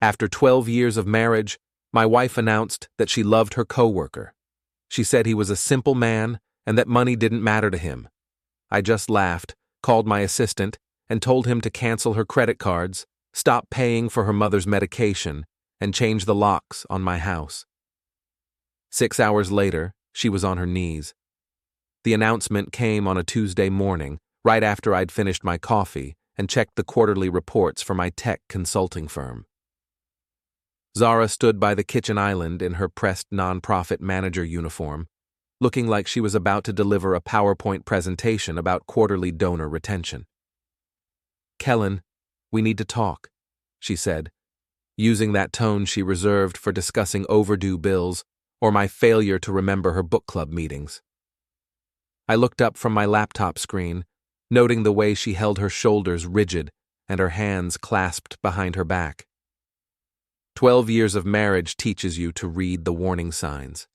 After 12 years of marriage, my wife announced that she loved her coworker. She said he was a simple man and that money didn't matter to him. I just laughed, called my assistant, and told him to cancel her credit cards, stop paying for her mother's medication, and change the locks on my house. 6 hours later, she was on her knees. The announcement came on a Tuesday morning, right after I'd finished my coffee and checked the quarterly reports for my tech consulting firm. Zara stood by the kitchen island in her pressed nonprofit manager uniform, looking like she was about to deliver a PowerPoint presentation about quarterly donor retention. "Kellen, we need to talk," she said, using that tone she reserved for discussing overdue bills or my failure to remember her book club meetings. I looked up from my laptop screen, noting the way she held her shoulders rigid and her hands clasped behind her back. 12 years of marriage teaches you to read the warning signs.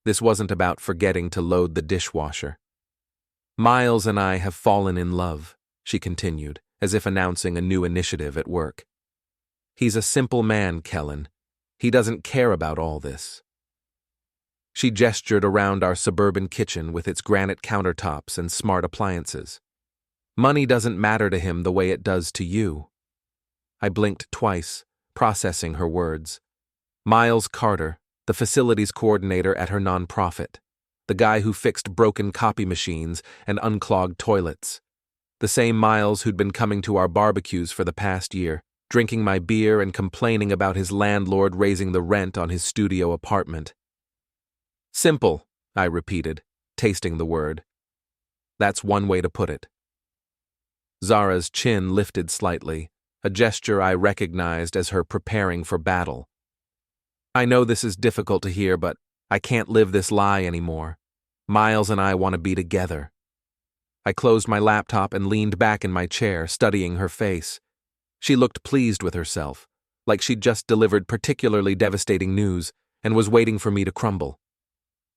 This wasn't about forgetting to load the dishwasher. "Miles and I have fallen in love," she continued, as if announcing a new initiative at work. "He's a simple man, Kellen. He doesn't care about all this." She gestured around our suburban kitchen with its granite countertops and smart appliances. "Money doesn't matter to him the way it does to you." I blinked twice, processing her words. Miles Carter, the facilities coordinator at her nonprofit, the guy who fixed broken copy machines and unclogged toilets, the same Miles who'd been coming to our barbecues for the past year, drinking my beer and complaining about his landlord raising the rent on his studio apartment. "Simple," I repeated, tasting the word. "That's one way to put it." Zara's chin lifted slightly, a gesture I recognized as her preparing for battle. "I know this is difficult to hear, but I can't live this lie anymore. Miles and I want to be together." I closed my laptop and leaned back in my chair, studying her face. She looked pleased with herself, like she'd just delivered particularly devastating news and was waiting for me to crumble.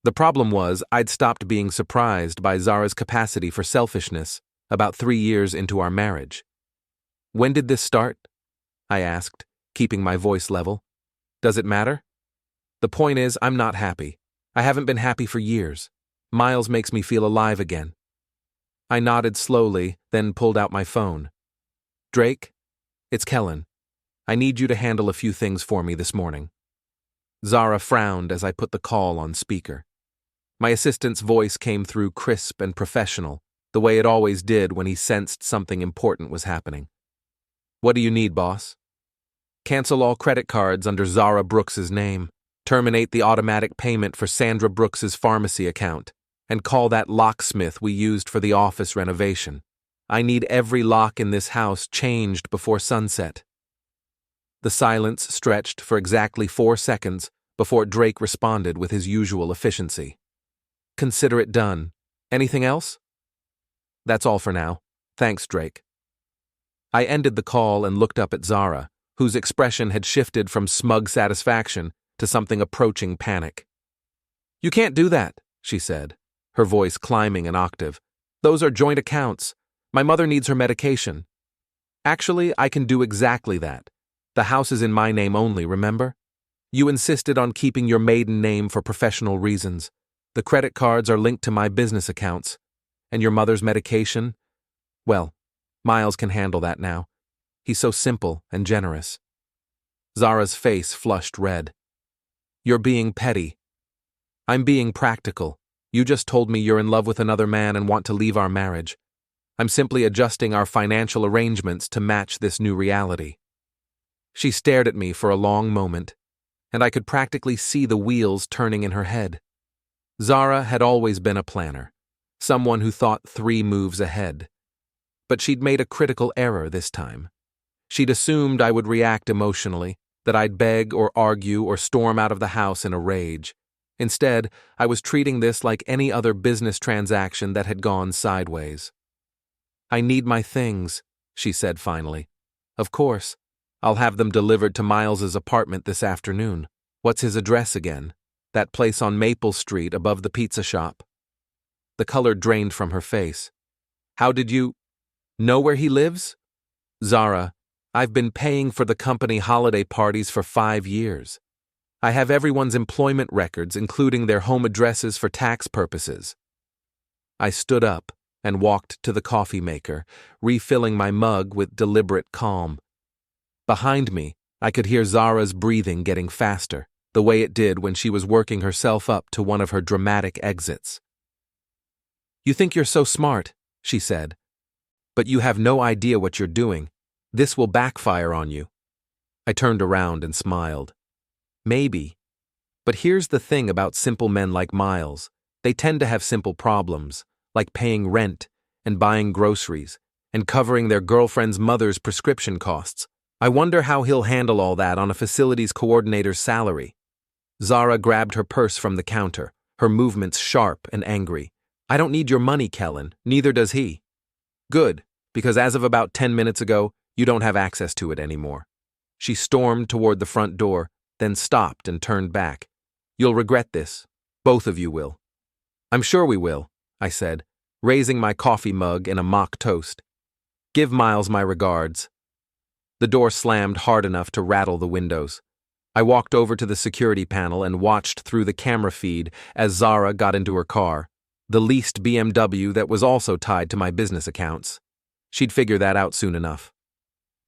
The problem was I'd stopped being surprised by Zara's capacity for selfishness about 3 years into our marriage. "When did this start?" I asked, keeping my voice level. "Does it matter?" "The point is, I'm not happy. I haven't been happy for years. Miles makes me feel alive again." I nodded slowly, then pulled out my phone. "Drake, it's Kellen. I need you to handle a few things for me this morning." Zara frowned as I put the call on speaker. My assistant's voice came through crisp and professional, the way it always did when he sensed something important was happening. "What do you need, boss?" "Cancel all credit cards under Zara Brooks's name, terminate the automatic payment for Sandra Brooks's pharmacy account, and call that locksmith we used for the office renovation. I need every lock in this house changed before sunset." The silence stretched for exactly 4 seconds before Drake responded with his usual efficiency. "Consider it done. Anything else?" "That's all for now. Thanks, Drake." I ended the call and looked up at Zara, whose expression had shifted from smug satisfaction to something approaching panic. "You can't do that," she said, her voice climbing an octave. "Those are joint accounts. My mother needs her medication." "Actually, I can do exactly that. The house is in my name only, remember? You insisted on keeping your maiden name for professional reasons. The credit cards are linked to my business accounts. And your mother's medication? Well, Miles can handle that now. He's so simple and generous." Zara's face flushed red. "You're being petty." "I'm being practical. You just told me you're in love with another man and want to leave our marriage. I'm simply adjusting our financial arrangements to match this new reality." She stared at me for a long moment, and I could practically see the wheels turning in her head. Zara had always been a planner, someone who thought 3 moves ahead. But she'd made a critical error this time. She'd assumed I would react emotionally, that I'd beg or argue or storm out of the house in a rage. Instead, I was treating this like any other business transaction that had gone sideways. "I need my things," she said finally. "Of course. I'll have them delivered to Miles's apartment this afternoon. What's his address again? That place on Maple Street above the pizza shop." The color drained from her face. "How did you know where he lives?" "Zara, I've been paying for the company holiday parties for 5 years. I have everyone's employment records, including their home addresses for tax purposes. I stood up and walked to the coffee maker, refilling my mug with deliberate calm. Behind me, I could hear Zara's breathing getting faster, the way it did when she was working herself up to one of her dramatic exits. "You think you're so smart," she said. "But you have no idea what you're doing. This will backfire on you." I turned around and smiled. Maybe. But here's the thing about simple men like Miles. They tend to have simple problems, like paying rent and buying groceries and covering their girlfriend's mother's prescription costs. I wonder how he'll handle all that on a facilities coordinator's salary. Zara grabbed her purse from the counter, her movements sharp and angry. "I don't need your money, Kellen. Neither does he." "Good, because as of about 10 minutes ago, you don't have access to it anymore." She stormed toward the front door, then stopped and turned back. "You'll regret this. Both of you will." "I'm sure we will," I said, raising my coffee mug in a mock toast. "Give Miles my regards." The door slammed hard enough to rattle the windows. I walked over to the security panel and watched through the camera feed as Zara got into her car, the leased BMW that was also tied to my business accounts. She'd figure that out soon enough.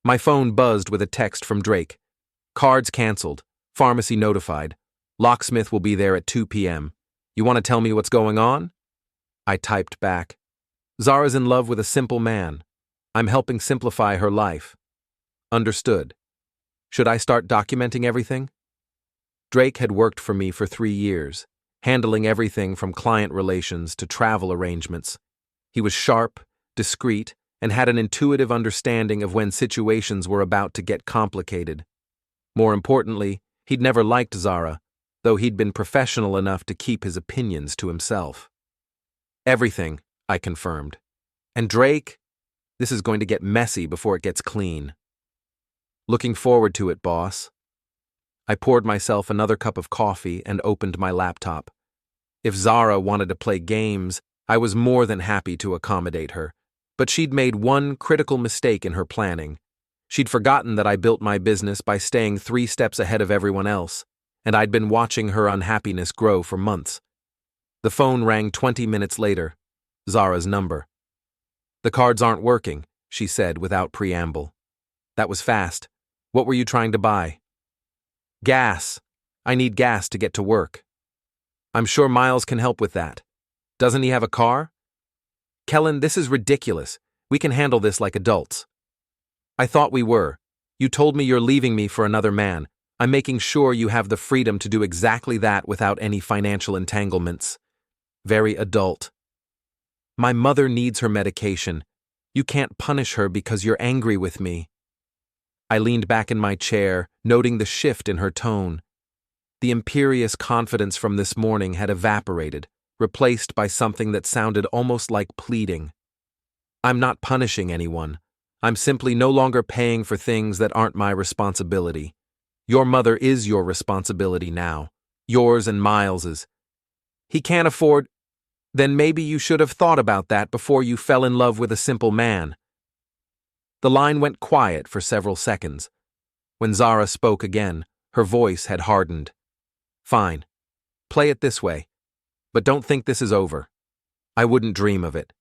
My phone buzzed with a text from Drake. "Cards canceled. Pharmacy notified. Locksmith will be there at 2 p.m. You want to tell me what's going on?" I typed back. "Zara's in love with a simple man. I'm helping simplify her life." Understood. Should I start documenting everything? Drake had worked for me for 3 years, handling everything from client relations to travel arrangements. He was sharp, discreet, and had an intuitive understanding of when situations were about to get complicated. More importantly, he'd never liked Zara, though he'd been professional enough to keep his opinions to himself. "Everything," I confirmed. "And Drake? This is going to get messy before it gets clean." "Looking forward to it, boss." I poured myself another cup of coffee and opened my laptop. If Zara wanted to play games, I was more than happy to accommodate her. But she'd made one critical mistake in her planning. She'd forgotten that I built my business by staying 3 steps ahead of everyone else, and I'd been watching her unhappiness grow for months. The phone rang 20 minutes later. Zara's number. "The cards aren't working," she said without preamble. That was fast. "What were you trying to buy?" "Gas. I need gas to get to work." "I'm sure Miles can help with that. Doesn't he have a car?" "Kellen, this is ridiculous. We can handle this like adults." "I thought we were. You told me you're leaving me for another man. I'm making sure you have the freedom to do exactly that without any financial entanglements." Very adult. "My mother needs her medication. You can't punish her because you're angry with me." I leaned back in my chair, noting the shift in her tone. The imperious confidence from this morning had evaporated, replaced by something that sounded almost like pleading. "I'm not punishing anyone. I'm simply no longer paying for things that aren't my responsibility. Your mother is your responsibility now. Yours and Miles's. He can't afford—" "Then maybe you should have thought about that before you fell in love with a simple man." The line went quiet for several seconds. When Zara spoke again, her voice had hardened. "Fine. Play it this way. But don't think this is over. I wouldn't dream of it."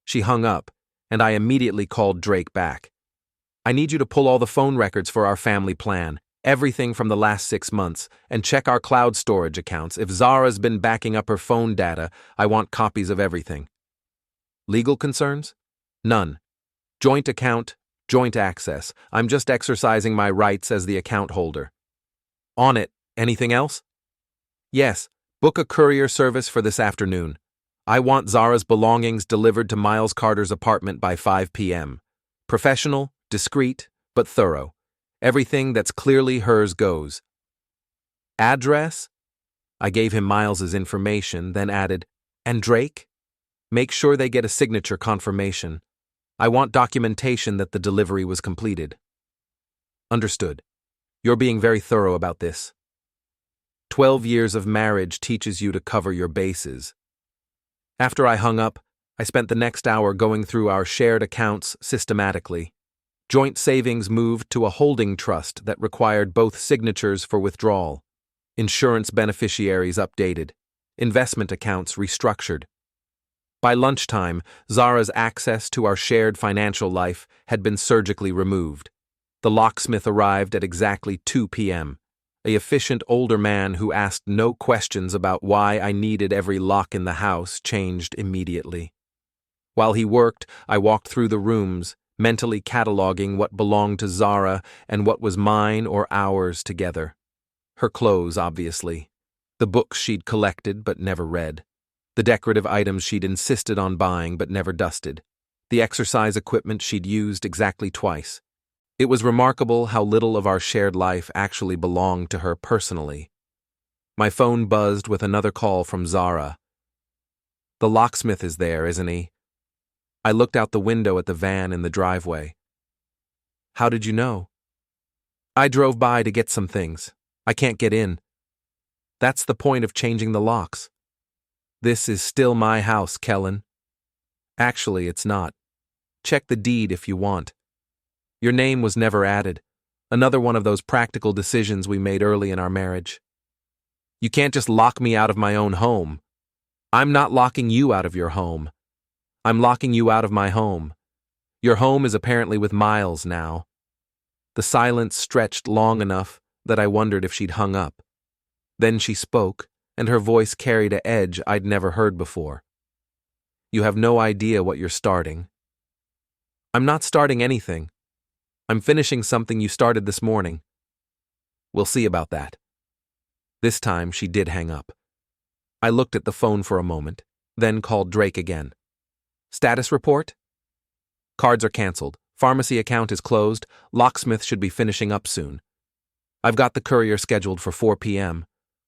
She hung up, and I immediately called Drake back. "I need you to pull all the phone records for our family plan, everything from the last 6 months, and check our cloud storage accounts. If Zara's been backing up her phone data, I want copies of everything." "Legal concerns?" "None. Joint account, joint access. I'm just exercising my rights as the account holder." "On it. Anything else?" "Yes. Book a courier service for this afternoon. I want Zara's belongings delivered to Miles Carter's apartment by 5 p.m. Professional, discreet, but thorough. Everything that's clearly hers goes." "Address?" I gave him Miles's information, then added, "And Drake? Make sure they get a signature confirmation. I want documentation that the delivery was completed." "Understood. You're being very thorough about this." 12 years of marriage teaches you to cover your bases. After I hung up, I spent the next hour going through our shared accounts systematically. Joint savings moved to a holding trust that required both signatures for withdrawal. Insurance beneficiaries updated. Investment accounts restructured. By lunchtime, Zara's access to our shared financial life had been surgically removed. The locksmith arrived at exactly 2 p.m., an efficient older man who asked no questions about why I needed every lock in the house changed immediately. While he worked, I walked through the rooms, mentally cataloging what belonged to Zara and what was mine or ours together. Her clothes, obviously. The books she'd collected but never read. The decorative items she'd insisted on buying but never dusted. The exercise equipment she'd used exactly twice. It was remarkable how little of our shared life actually belonged to her personally. My phone buzzed with another call from Zara. "The locksmith is there, isn't he?" I looked out the window at the van in the driveway. "How did you know?" "I drove by to get some things. I can't get in." "That's the point of changing the locks." "This is still my house, Kellen." "Actually, it's not. Check the deed if you want. Your name was never added. Another one of those practical decisions we made early in our marriage." "You can't just lock me out of my own home." "I'm not locking you out of your home. I'm locking you out of my home. Your home is apparently with Miles now." The silence stretched long enough that I wondered if she'd hung up. Then she spoke, and her voice carried an edge I'd never heard before. "You have no idea what you're starting." "I'm not starting anything. I'm finishing something you started this morning." "We'll see about that." This time she did hang up. I looked at the phone for a moment, then called Drake again. "Status report?" "Cards are canceled. Pharmacy account is closed. Locksmith should be finishing up soon. I've got the courier scheduled for 4 p.m.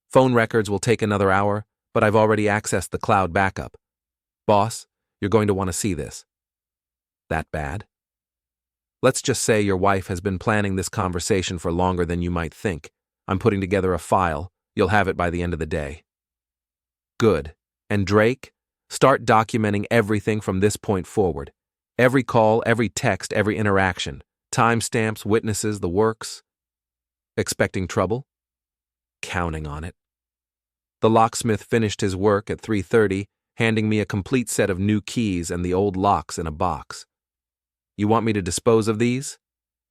Phone records will take another hour, but I've already accessed the cloud backup. Boss, you're going to want to see this." "That bad?" "Let's just say your wife has been planning this conversation for longer than you might think. I'm putting together a file. You'll have it by the end of the day." "Good. And Drake, start documenting everything from this point forward. Every call, every text, every interaction. Timestamps, witnesses, the works." "Expecting trouble?" "Counting on it." The locksmith finished his work at 3:30, handing me a complete set of new keys and the old locks in a box. "You want me to dispose of these?"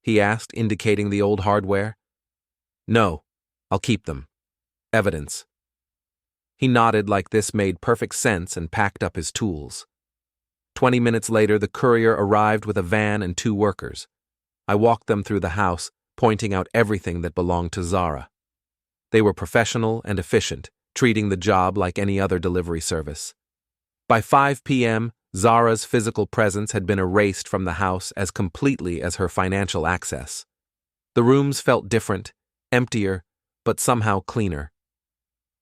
he asked, indicating the old hardware. "No, I'll keep them. Evidence." He nodded like this made perfect sense and packed up his tools. 20 minutes later, the courier arrived with a van and 2 workers. I walked them through the house, pointing out everything that belonged to Zara. They were professional and efficient, treating the job like any other delivery service. By 5 p.m., Zara's physical presence had been erased from the house as completely as her financial access. The rooms felt different, emptier, but somehow cleaner.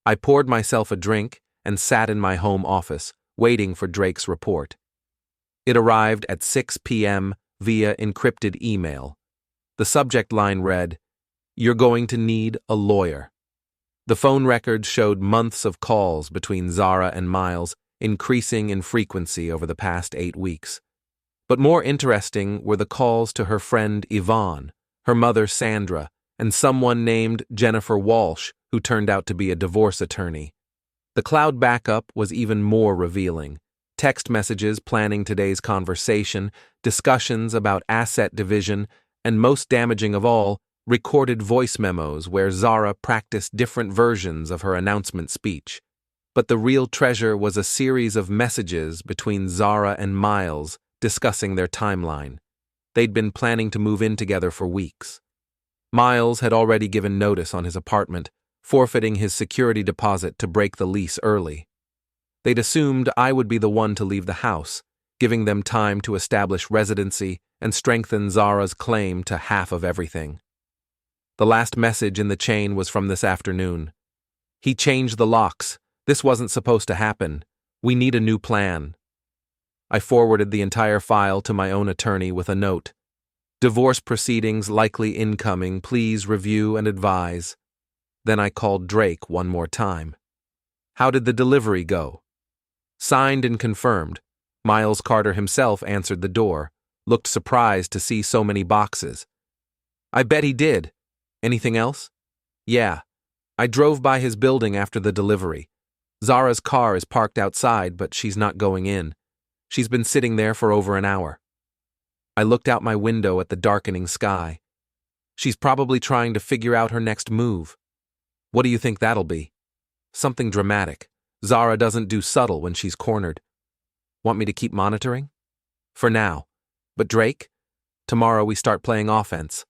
I poured myself a drink and sat in my home office, waiting for Drake's report. It arrived at 6 p.m. via encrypted email. The subject line read, "You're going to need a lawyer." The phone records showed months of calls between Zara and Miles, increasing in frequency over the past 8 weeks. But more interesting were the calls to her friend Yvonne, her mother Sandra, and someone named Jennifer Walsh, who turned out to be a divorce attorney. The cloud backup was even more revealing. Text messages planning today's conversation, discussions about asset division, and most damaging of all, recorded voice memos where Zara practiced different versions of her announcement speech. But the real treasure was a series of messages between Zara and Miles discussing their timeline. They'd been planning to move in together for weeks. Miles had already given notice on his apartment, forfeiting his security deposit to break the lease early. They'd assumed I would be the one to leave the house, giving them time to establish residency and strengthen Zara's claim to half of everything. The last message in the chain was from this afternoon. "He changed the locks. This wasn't supposed to happen. We need a new plan." I forwarded the entire file to my own attorney with a note. "Divorce proceedings likely incoming. Please review and advise." Then I called Drake one more time. "How did the delivery go?" "Signed and confirmed." Miles Carter himself answered the door. looked surprised to see so many boxes. I bet he did. Anything else? Yeah. I drove by his building after the delivery. Zara's car is parked outside, but she's not going in. She's been sitting there for over an hour. I looked out my window at the darkening sky. She's probably trying to figure out her next move. What do you think that'll be? Something dramatic. Zara doesn't do subtle when she's cornered. Want me to keep monitoring? For now. But Drake? Tomorrow we start playing offense.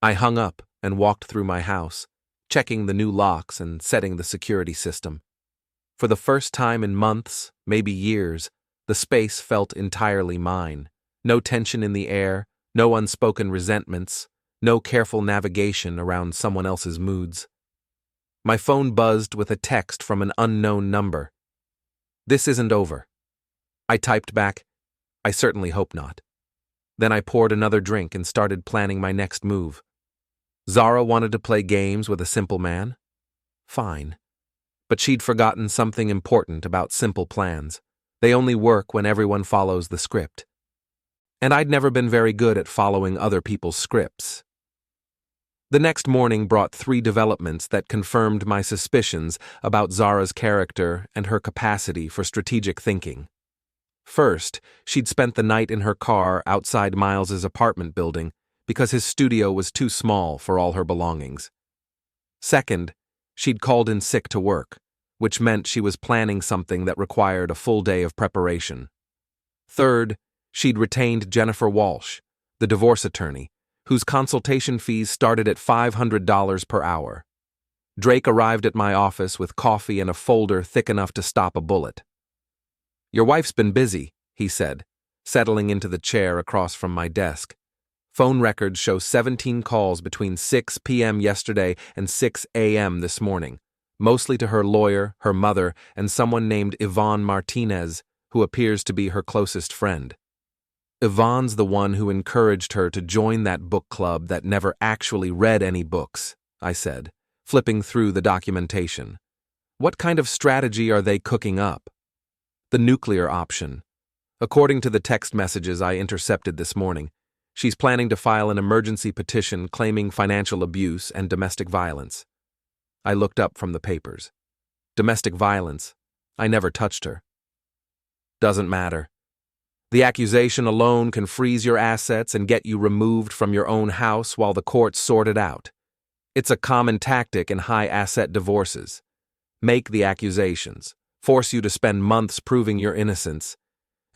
I hung up and walked through my house, checking the new locks and setting the security system. For the first time in months, maybe years, the space felt entirely mine. No tension in the air, no unspoken resentments, no careful navigation around someone else's moods. My phone buzzed with a text from an unknown number. This isn't over. I typed back, I certainly hope not. Then I poured another drink and started planning my next move. Zara wanted to play games with a simple man? Fine. But she'd forgotten something important about simple plans. They only work when everyone follows the script. And I'd never been very good at following other people's scripts. The next morning brought 3 developments that confirmed my suspicions about Zara's character and her capacity for strategic thinking. First, she'd spent the night in her car outside Miles's apartment building because his studio was too small for all her belongings. Second, she'd called in sick to work, which meant she was planning something that required a full day of preparation. Third, she'd retained Jennifer Walsh, the divorce attorney, whose consultation fees started at $500 per hour. Drake arrived at my office with coffee and a folder thick enough to stop a bullet. Your wife's been busy, he said, settling into the chair across from my desk. Phone records show 17 calls between 6 p.m. yesterday and 6 a.m. this morning, mostly to her lawyer, her mother, and someone named Yvonne Martinez, who appears to be her closest friend. Yvonne's the one who encouraged her to join that book club that never actually read any books, I said, flipping through the documentation. What kind of strategy are they cooking up? The nuclear option. According to the text messages I intercepted this morning, she's planning to file an emergency petition claiming financial abuse and domestic violence. I looked up from the papers. Domestic violence. I never touched her. Doesn't matter. The accusation alone can freeze your assets and get you removed from your own house while the courts sort it out. It's a common tactic in high-asset divorces. Make the accusations, force you to spend months proving your innocence,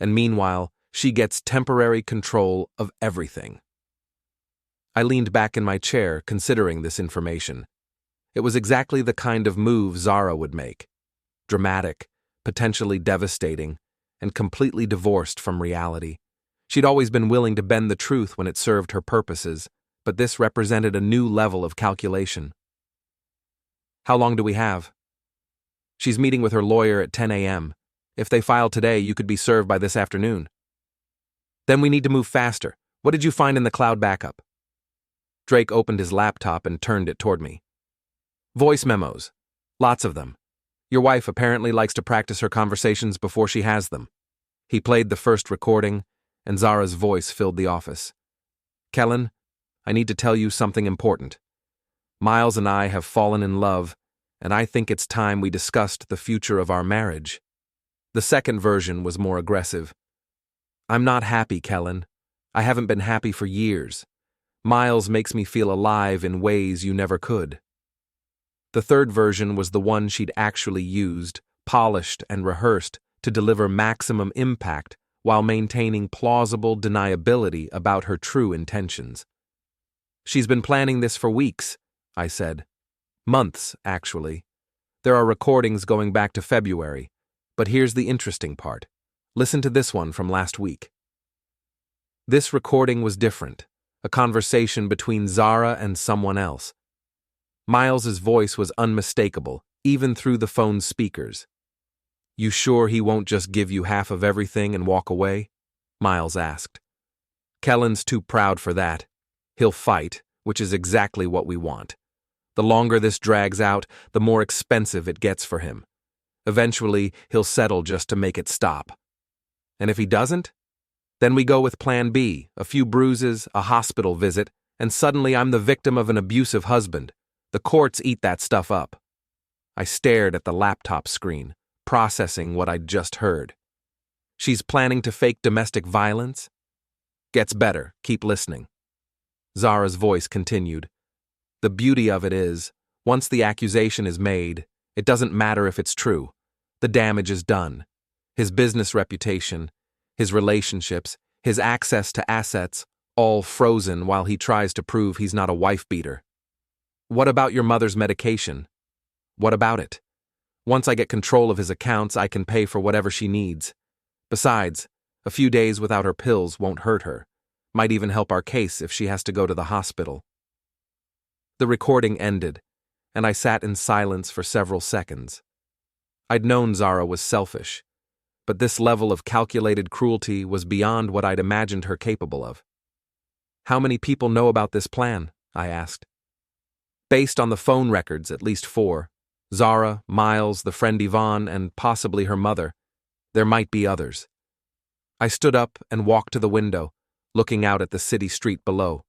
and meanwhile, she gets temporary control of everything. I leaned back in my chair, considering this information. It was exactly the kind of move Zara would make. Dramatic, potentially devastating, and completely divorced from reality. She'd always been willing to bend the truth when it served her purposes, but this represented a new level of calculation. How long do we have? She's meeting with her lawyer at 10 a.m. If they file today, you could be served by this afternoon. Then we need to move faster. What did you find in the cloud backup? Drake opened his laptop and turned it toward me. Voice memos. Lots of them. Your wife apparently likes to practice her conversations before she has them. He played the first recording, and Zara's voice filled the office. Kellen, I need to tell you something important. Miles and I have fallen in love, and I think it's time we discussed the future of our marriage. The second version was more aggressive. I'm not happy, Kellen. I haven't been happy for years. Miles makes me feel alive in ways you never could. The third version was the one she'd actually used, polished and rehearsed to deliver maximum impact while maintaining plausible deniability about her true intentions. She's been planning this for weeks, I said. Months, actually. There are recordings going back to February, but here's the interesting part. Listen to this one from last week. This recording was different, a conversation between Zara and someone else. Miles's voice was unmistakable, even through the phone's speakers. You sure he won't just give you half of everything and walk away? Miles asked. Kellen's too proud for that. He'll fight, which is exactly what we want. The longer this drags out, the more expensive it gets for him. Eventually, he'll settle just to make it stop. And if he doesn't? Then we go with plan B, a few bruises, a hospital visit, and suddenly I'm the victim of an abusive husband. The courts eat that stuff up. I stared at the laptop screen, processing what I'd just heard. She's planning to fake domestic violence? Gets better, keep listening. Zara's voice continued. The beauty of it is, once the accusation is made, it doesn't matter if it's true. The damage is done. His business reputation, his relationships, his access to assets, all frozen while he tries to prove he's not a wife-beater. What about your mother's medication? What about it? Once I get control of his accounts, I can pay for whatever she needs. Besides, a few days without her pills won't hurt her. Might even help our case if she has to go to the hospital. The recording ended, and I sat in silence for several seconds. I'd known Zara was selfish, but this level of calculated cruelty was beyond what I'd imagined her capable of. How many people know about this plan? I asked. Based on the phone records, at least 4. Zara, Miles, the friend Yvonne, and possibly her mother. There might be others. I stood up and walked to the window, looking out at the city street below.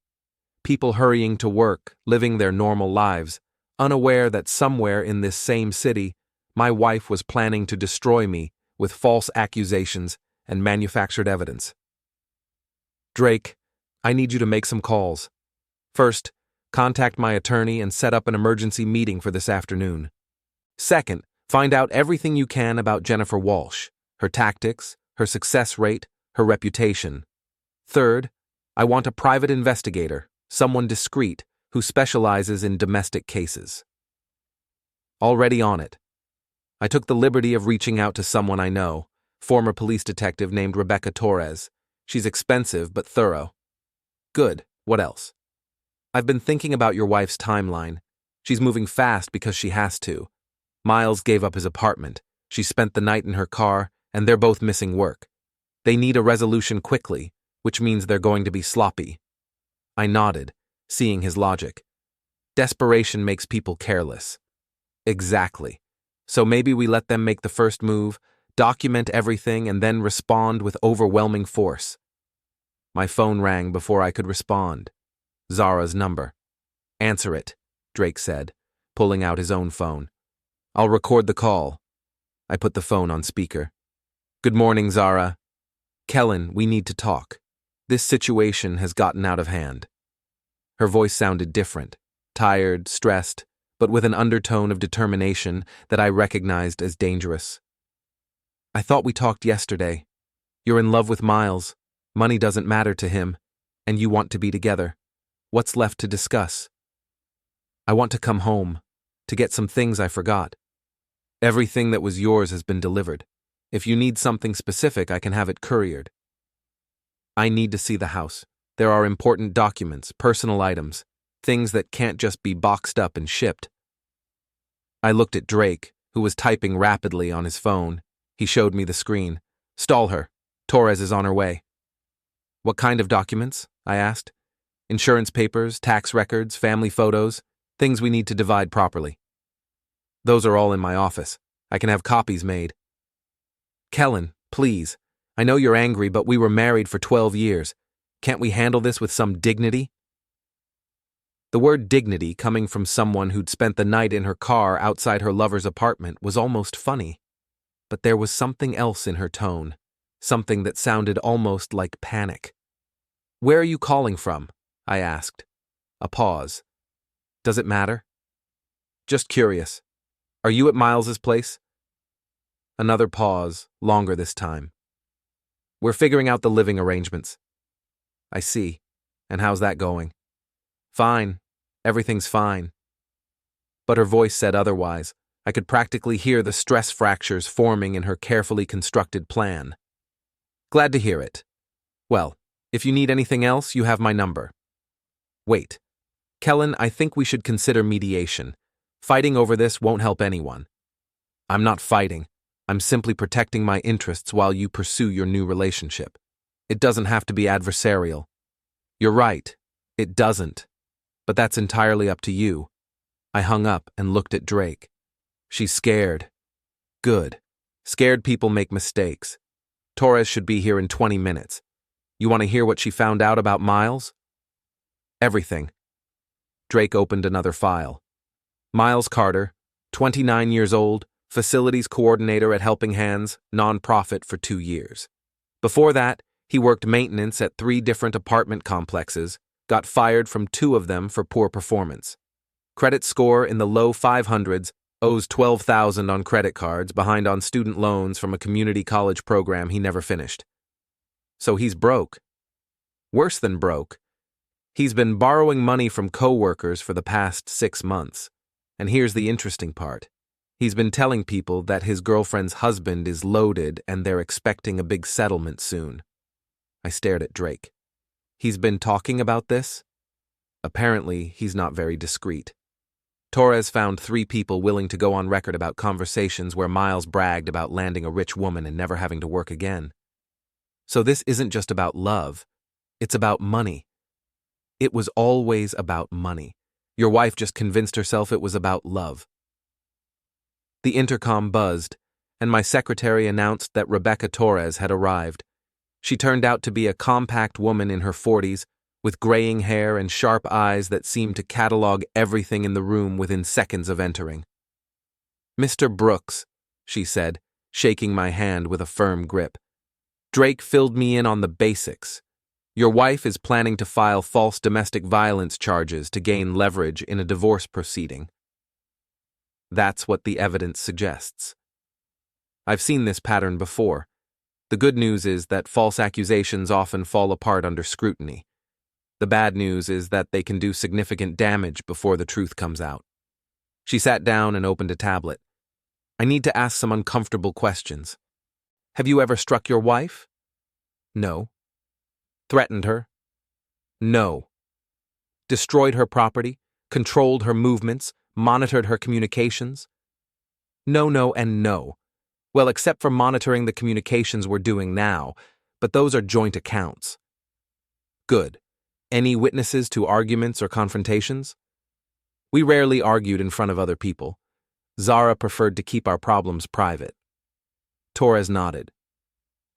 People hurrying to work, living their normal lives, unaware that somewhere in this same city, my wife was planning to destroy me with false accusations and manufactured evidence. Drake, I need you to make some calls. First, contact my attorney and set up an emergency meeting for this afternoon. Second, find out everything you can about Jennifer Walsh, her tactics, her success rate, her reputation. Third, I want a private investigator, someone discreet, who specializes in domestic cases. Already on it. I took the liberty of reaching out to someone I know, former police detective named Rebecca Torres. She's expensive but thorough. Good. What else? I've been thinking about your wife's timeline. She's moving fast because she has to. Miles gave up his apartment. She spent the night in her car, and they're both missing work. They need a resolution quickly, which means they're going to be sloppy. I nodded, seeing his logic. Desperation makes people careless. Exactly. So maybe we let them make the first move, document everything, and then respond with overwhelming force. My phone rang before I could respond. Zara's number. Answer it, Drake said, pulling out his own phone. I'll record the call. I put the phone on speaker. Good morning, Zara. Kellen, we need to talk. This situation has gotten out of hand. Her voice sounded different, tired, stressed, but with an undertone of determination that I recognized as dangerous. I thought we talked yesterday. You're in love with Miles. Money doesn't matter to him, and you want to be together. What's left to discuss? I want to come home, to get some things I forgot. Everything that was yours has been delivered. If you need something specific, I can have it couriered. I need to see the house. There are important documents, personal items, things that can't just be boxed up and shipped. I looked at Drake, who was typing rapidly on his phone. He showed me the screen. Stall her. Torres is on her way. What kind of documents? I asked. Insurance papers, tax records, family photos, things we need to divide properly. Those are all in my office. I can have copies made. Kellen, please. I know you're angry, but we were married for 12 years. Can't we handle this with some dignity? The word dignity, coming from someone who'd spent the night in her car outside her lover's apartment, was almost funny. But there was something else in her tone, something that sounded almost like panic. Where are you calling from? I asked. A pause. Does it matter? Just curious. Are you at Miles's place? Another pause, longer this time. We're figuring out the living arrangements. I see. And how's that going? Fine. Everything's fine. But her voice said otherwise. I could practically hear the stress fractures forming in her carefully constructed plan. Glad to hear it. Well, if you need anything else, you have my number. Wait. Kellen, I think we should consider mediation. Fighting over this won't help anyone. I'm not fighting. I'm simply protecting my interests while you pursue your new relationship. It doesn't have to be adversarial. You're right. It doesn't. But that's entirely up to you. I hung up and looked at Drake. She's scared. Good. Scared people make mistakes. Torres should be here in 20 minutes. You want to hear what she found out about Miles? Everything. Drake opened another file. Miles Carter, 29 years old, facilities coordinator at Helping Hands, nonprofit for 2 years. Before that, he worked maintenance at 3 different apartment complexes, got fired from 2 of them for poor performance. Credit score in the low 500s, owes $12,000 on credit cards, behind on student loans from a community college program he never finished. So he's broke. Worse than broke. He's been borrowing money from coworkers for the past 6 months. And here's the interesting part. He's been telling people that his girlfriend's husband is loaded and they're expecting a big settlement soon. I stared at Drake. He's been talking about this? Apparently, he's not very discreet. Torres found 3 people willing to go on record about conversations where Miles bragged about landing a rich woman and never having to work again. So this isn't just about love. It's about money. It was always about money. Your wife just convinced herself it was about love. The intercom buzzed, and my secretary announced that Rebecca Torres had arrived. She turned out to be a compact woman in her 40s, with graying hair and sharp eyes that seemed to catalog everything in the room within seconds of entering. "Mr. Brooks," she said, shaking my hand with a firm grip. "Drake filled me in on the basics. Your wife is planning to file false domestic violence charges to gain leverage in a divorce proceeding. That's what the evidence suggests. I've seen this pattern before. The good news is that false accusations often fall apart under scrutiny. The bad news is that they can do significant damage before the truth comes out." She sat down and opened a tablet. "I need to ask some uncomfortable questions. Have you ever struck your wife?" "No." "Threatened her?" "No." "Destroyed her property? Controlled her movements? Monitored her communications?" "No, no, and no. Well, except for monitoring the communications we're doing now, but those are joint accounts." "Good. Any witnesses to arguments or confrontations?" "We rarely argued in front of other people. Zara preferred to keep our problems private." Torres nodded.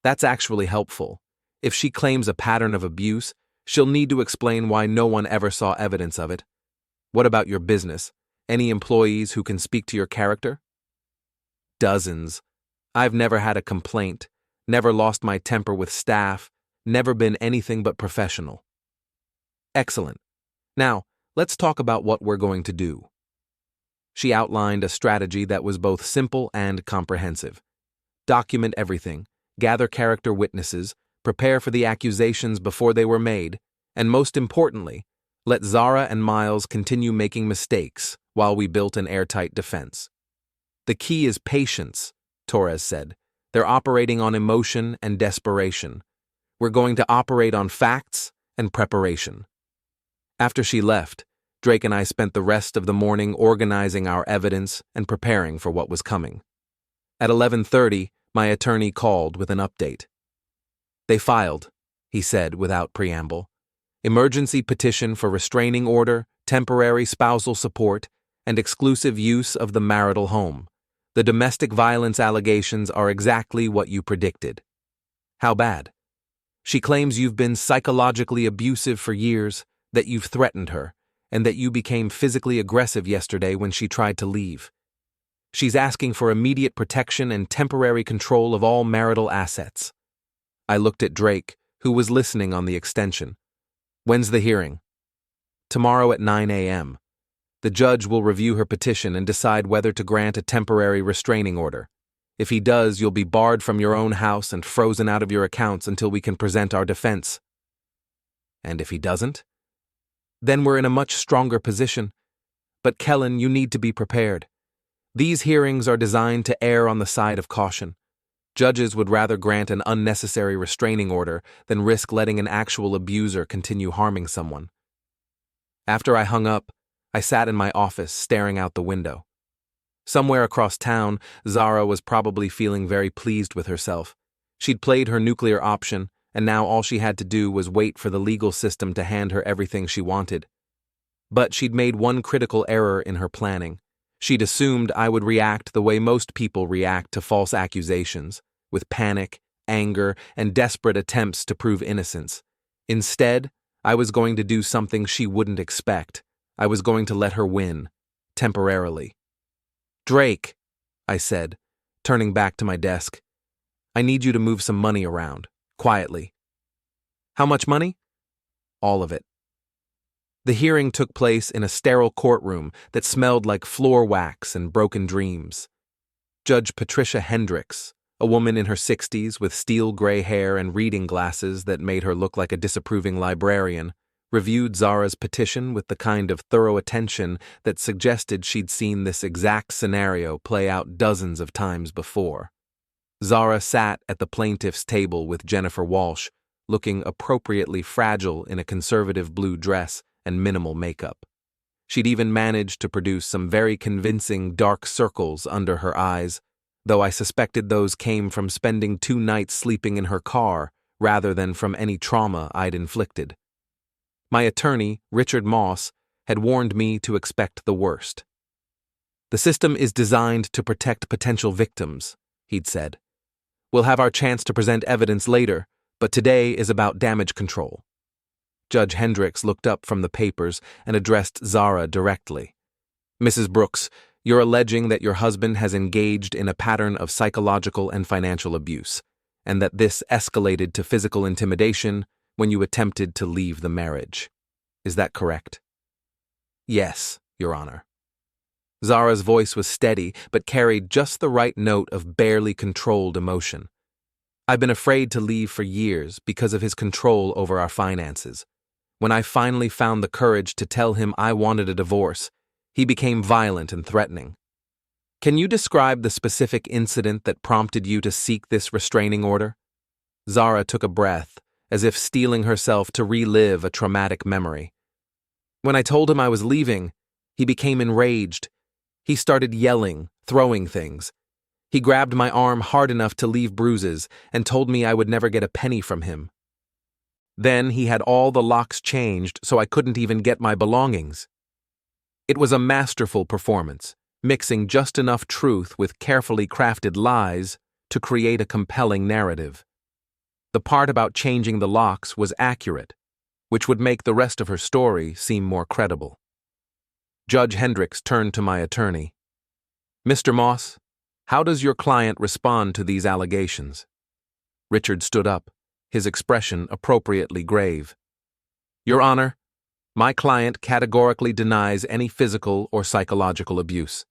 "That's actually helpful. If she claims a pattern of abuse, she'll need to explain why no one ever saw evidence of it. What about your business? Any employees who can speak to your character?" "Dozens. I've never had a complaint, never lost my temper with staff, never been anything but professional." "Excellent. Now, let's talk about what we're going to do." She outlined a strategy that was both simple and comprehensive. Document everything, gather character witnesses, prepare for the accusations before they were made, and most importantly, let Zara and Miles continue making mistakes while we built an airtight defense. "The key is patience," Torres said. "They're operating on emotion and desperation. We're going to operate on facts and preparation." After she left, Drake and I spent the rest of the morning organizing our evidence and preparing for what was coming. At 11:30, my attorney called with an update. "They filed," he said without preamble. "Emergency petition for restraining order, temporary spousal support, and exclusive use of the marital home. The domestic violence allegations are exactly what you predicted." "How bad?" "She claims you've been psychologically abusive for years, that you've threatened her, and that you became physically aggressive yesterday when she tried to leave. She's asking for immediate protection and temporary control of all marital assets." I looked at Drake, who was listening on the extension. "When's the hearing?" "Tomorrow at 9 a.m. The judge will review her petition and decide whether to grant a temporary restraining order. If he does, you'll be barred from your own house and frozen out of your accounts until we can present our defense." "And if he doesn't?" "Then we're in a much stronger position. But Kellen, you need to be prepared. These hearings are designed to err on the side of caution. Judges would rather grant an unnecessary restraining order than risk letting an actual abuser continue harming someone." After I hung up, I sat in my office staring out the window. Somewhere across town, Zara was probably feeling very pleased with herself. She'd played her nuclear option, and now all she had to do was wait for the legal system to hand her everything she wanted. But she'd made one critical error in her planning. She'd assumed I would react the way most people react to false accusations, with panic, anger, and desperate attempts to prove innocence. Instead, I was going to do something she wouldn't expect. I was going to let her win, temporarily. "Drake," I said, turning back to my desk, "I need you to move some money around, quietly." "How much money?" "All of it." The hearing took place in a sterile courtroom that smelled like floor wax and broken dreams. Judge Patricia Hendricks, a woman in her 60s with steel gray hair and reading glasses that made her look like a disapproving librarian, reviewed Zara's petition with the kind of thorough attention that suggested she'd seen this exact scenario play out dozens of times before. Zara sat at the plaintiff's table with Jennifer Walsh, looking appropriately fragile in a conservative blue dress and minimal makeup. She'd even managed to produce some very convincing dark circles under her eyes, though I suspected those came from spending 2 nights sleeping in her car rather than from any trauma I'd inflicted. My attorney, Richard Moss, had warned me to expect the worst. "The system is designed to protect potential victims," he'd said. "We'll have our chance to present evidence later, but today is about damage control." Judge Hendricks looked up from the papers and addressed Zara directly. "Mrs. Brooks, you're alleging that your husband has engaged in a pattern of psychological and financial abuse, and that this escalated to physical intimidation when you attempted to leave the marriage. Is that correct?" "Yes, Your Honor." Zara's voice was steady, but carried just the right note of barely controlled emotion. "I've been afraid to leave for years because of his control over our finances. When I finally found the courage to tell him I wanted a divorce, he became violent and threatening. Can you describe the specific incident that prompted you to seek this restraining order?" Zara took a breath, as if steeling herself to relive a traumatic memory. "When I told him I was leaving, he became enraged. He started yelling, throwing things. He grabbed my arm hard enough to leave bruises and told me I would never get a penny from him. Then he had all the locks changed so I couldn't even get my belongings. It was a masterful performance, mixing just enough truth with carefully crafted lies to create a compelling narrative. The part about changing the locks was accurate, which would make the rest of her story seem more credible." Judge Hendricks turned to my attorney. "Mr. Moss, how does your client respond to these allegations?" Richard stood up, his expression appropriately grave. "Your Honor, my client categorically denies any physical or psychological abuse.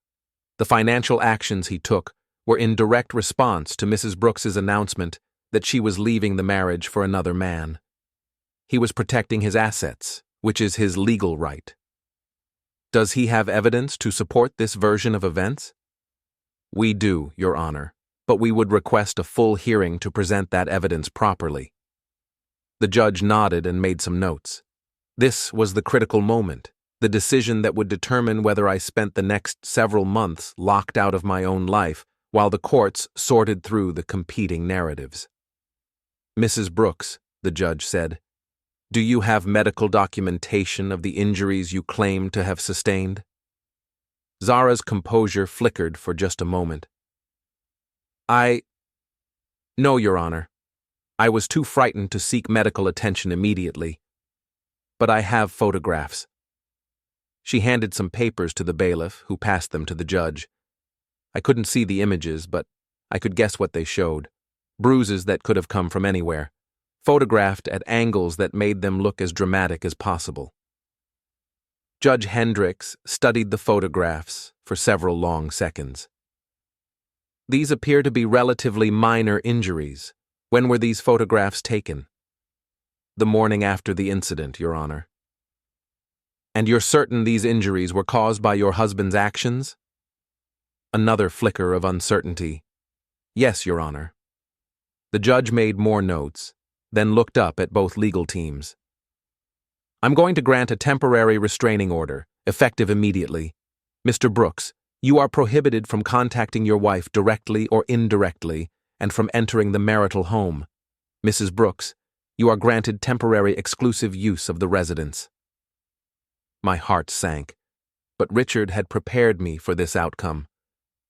The financial actions he took were in direct response to Mrs. Brooks's announcement that she was leaving the marriage for another man. He was protecting his assets, which is his legal right. Does he have evidence to support this version of events?" "We do, Your Honor, but we would request a full hearing to present that evidence properly." The judge nodded and made some notes. This was the critical moment, the decision that would determine whether I spent the next several months locked out of my own life while the courts sorted through the competing narratives. "Mrs. Brooks," the judge said, "do you have medical documentation of the injuries you claim to have sustained?" Zara's composure flickered for just a moment. "No, Your Honor. I was too frightened to seek medical attention immediately. But I have photographs." She handed some papers to the bailiff, who passed them to the judge. I couldn't see the images, but I could guess what they showed. Bruises that could have come from anywhere, photographed at angles that made them look as dramatic as possible. Judge Hendricks studied the photographs for several long seconds. "These appear to be relatively minor injuries. When were these photographs taken?" "The morning after the incident, Your Honor." "And you're certain these injuries were caused by your husband's actions?" Another flicker of uncertainty. "Yes, Your Honor." The judge made more notes, then looked up at both legal teams. "I'm going to grant a temporary restraining order, effective immediately. Mr. Brooks, you are prohibited from contacting your wife directly or indirectly and from entering the marital home. Mrs. Brooks, you are granted temporary exclusive use of the residence." My heart sank, but Richard had prepared me for this outcome.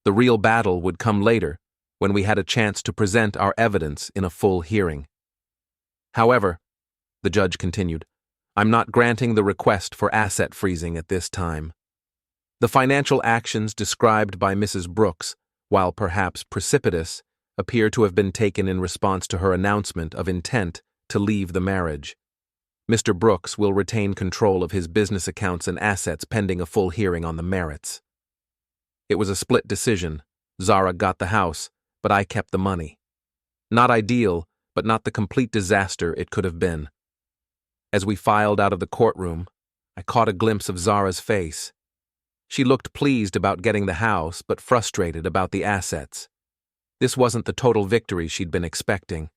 The real battle would come later, when we had a chance to present our evidence in a full hearing. However, the judge continued, I'm not granting the request for asset freezing at this time. The financial actions described by Mrs. Brooks, while perhaps precipitous, appear to have been taken in response to her announcement of intent to leave the marriage. Mr. Brooks will retain control of his business accounts and assets pending a full hearing on the merits. It was a split decision. Zara got the house, but I kept the money. Not ideal, but not the complete disaster it could have been. As we filed out of the courtroom, I caught a glimpse of Zara's face. She looked pleased about getting the house, but frustrated about the assets. This wasn't the total victory she'd been expecting.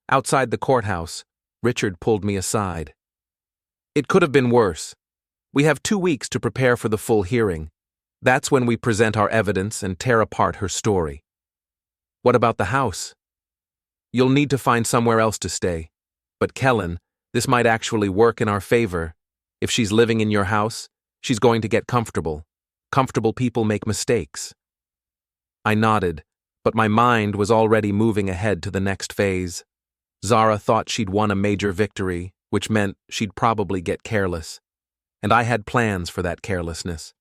Outside the courthouse, Richard pulled me aside. It could have been worse. We have 2 weeks to prepare for the full hearing. That's when we present our evidence and tear apart her story. What about the house? You'll need to find somewhere else to stay. But Kellen, this might actually work in our favor. If she's living in your house, she's going to get comfortable. Comfortable people make mistakes. I nodded, but my mind was already moving ahead to the next phase. Zara thought she'd won a major victory, which meant she'd probably get careless. And I had plans for that carelessness.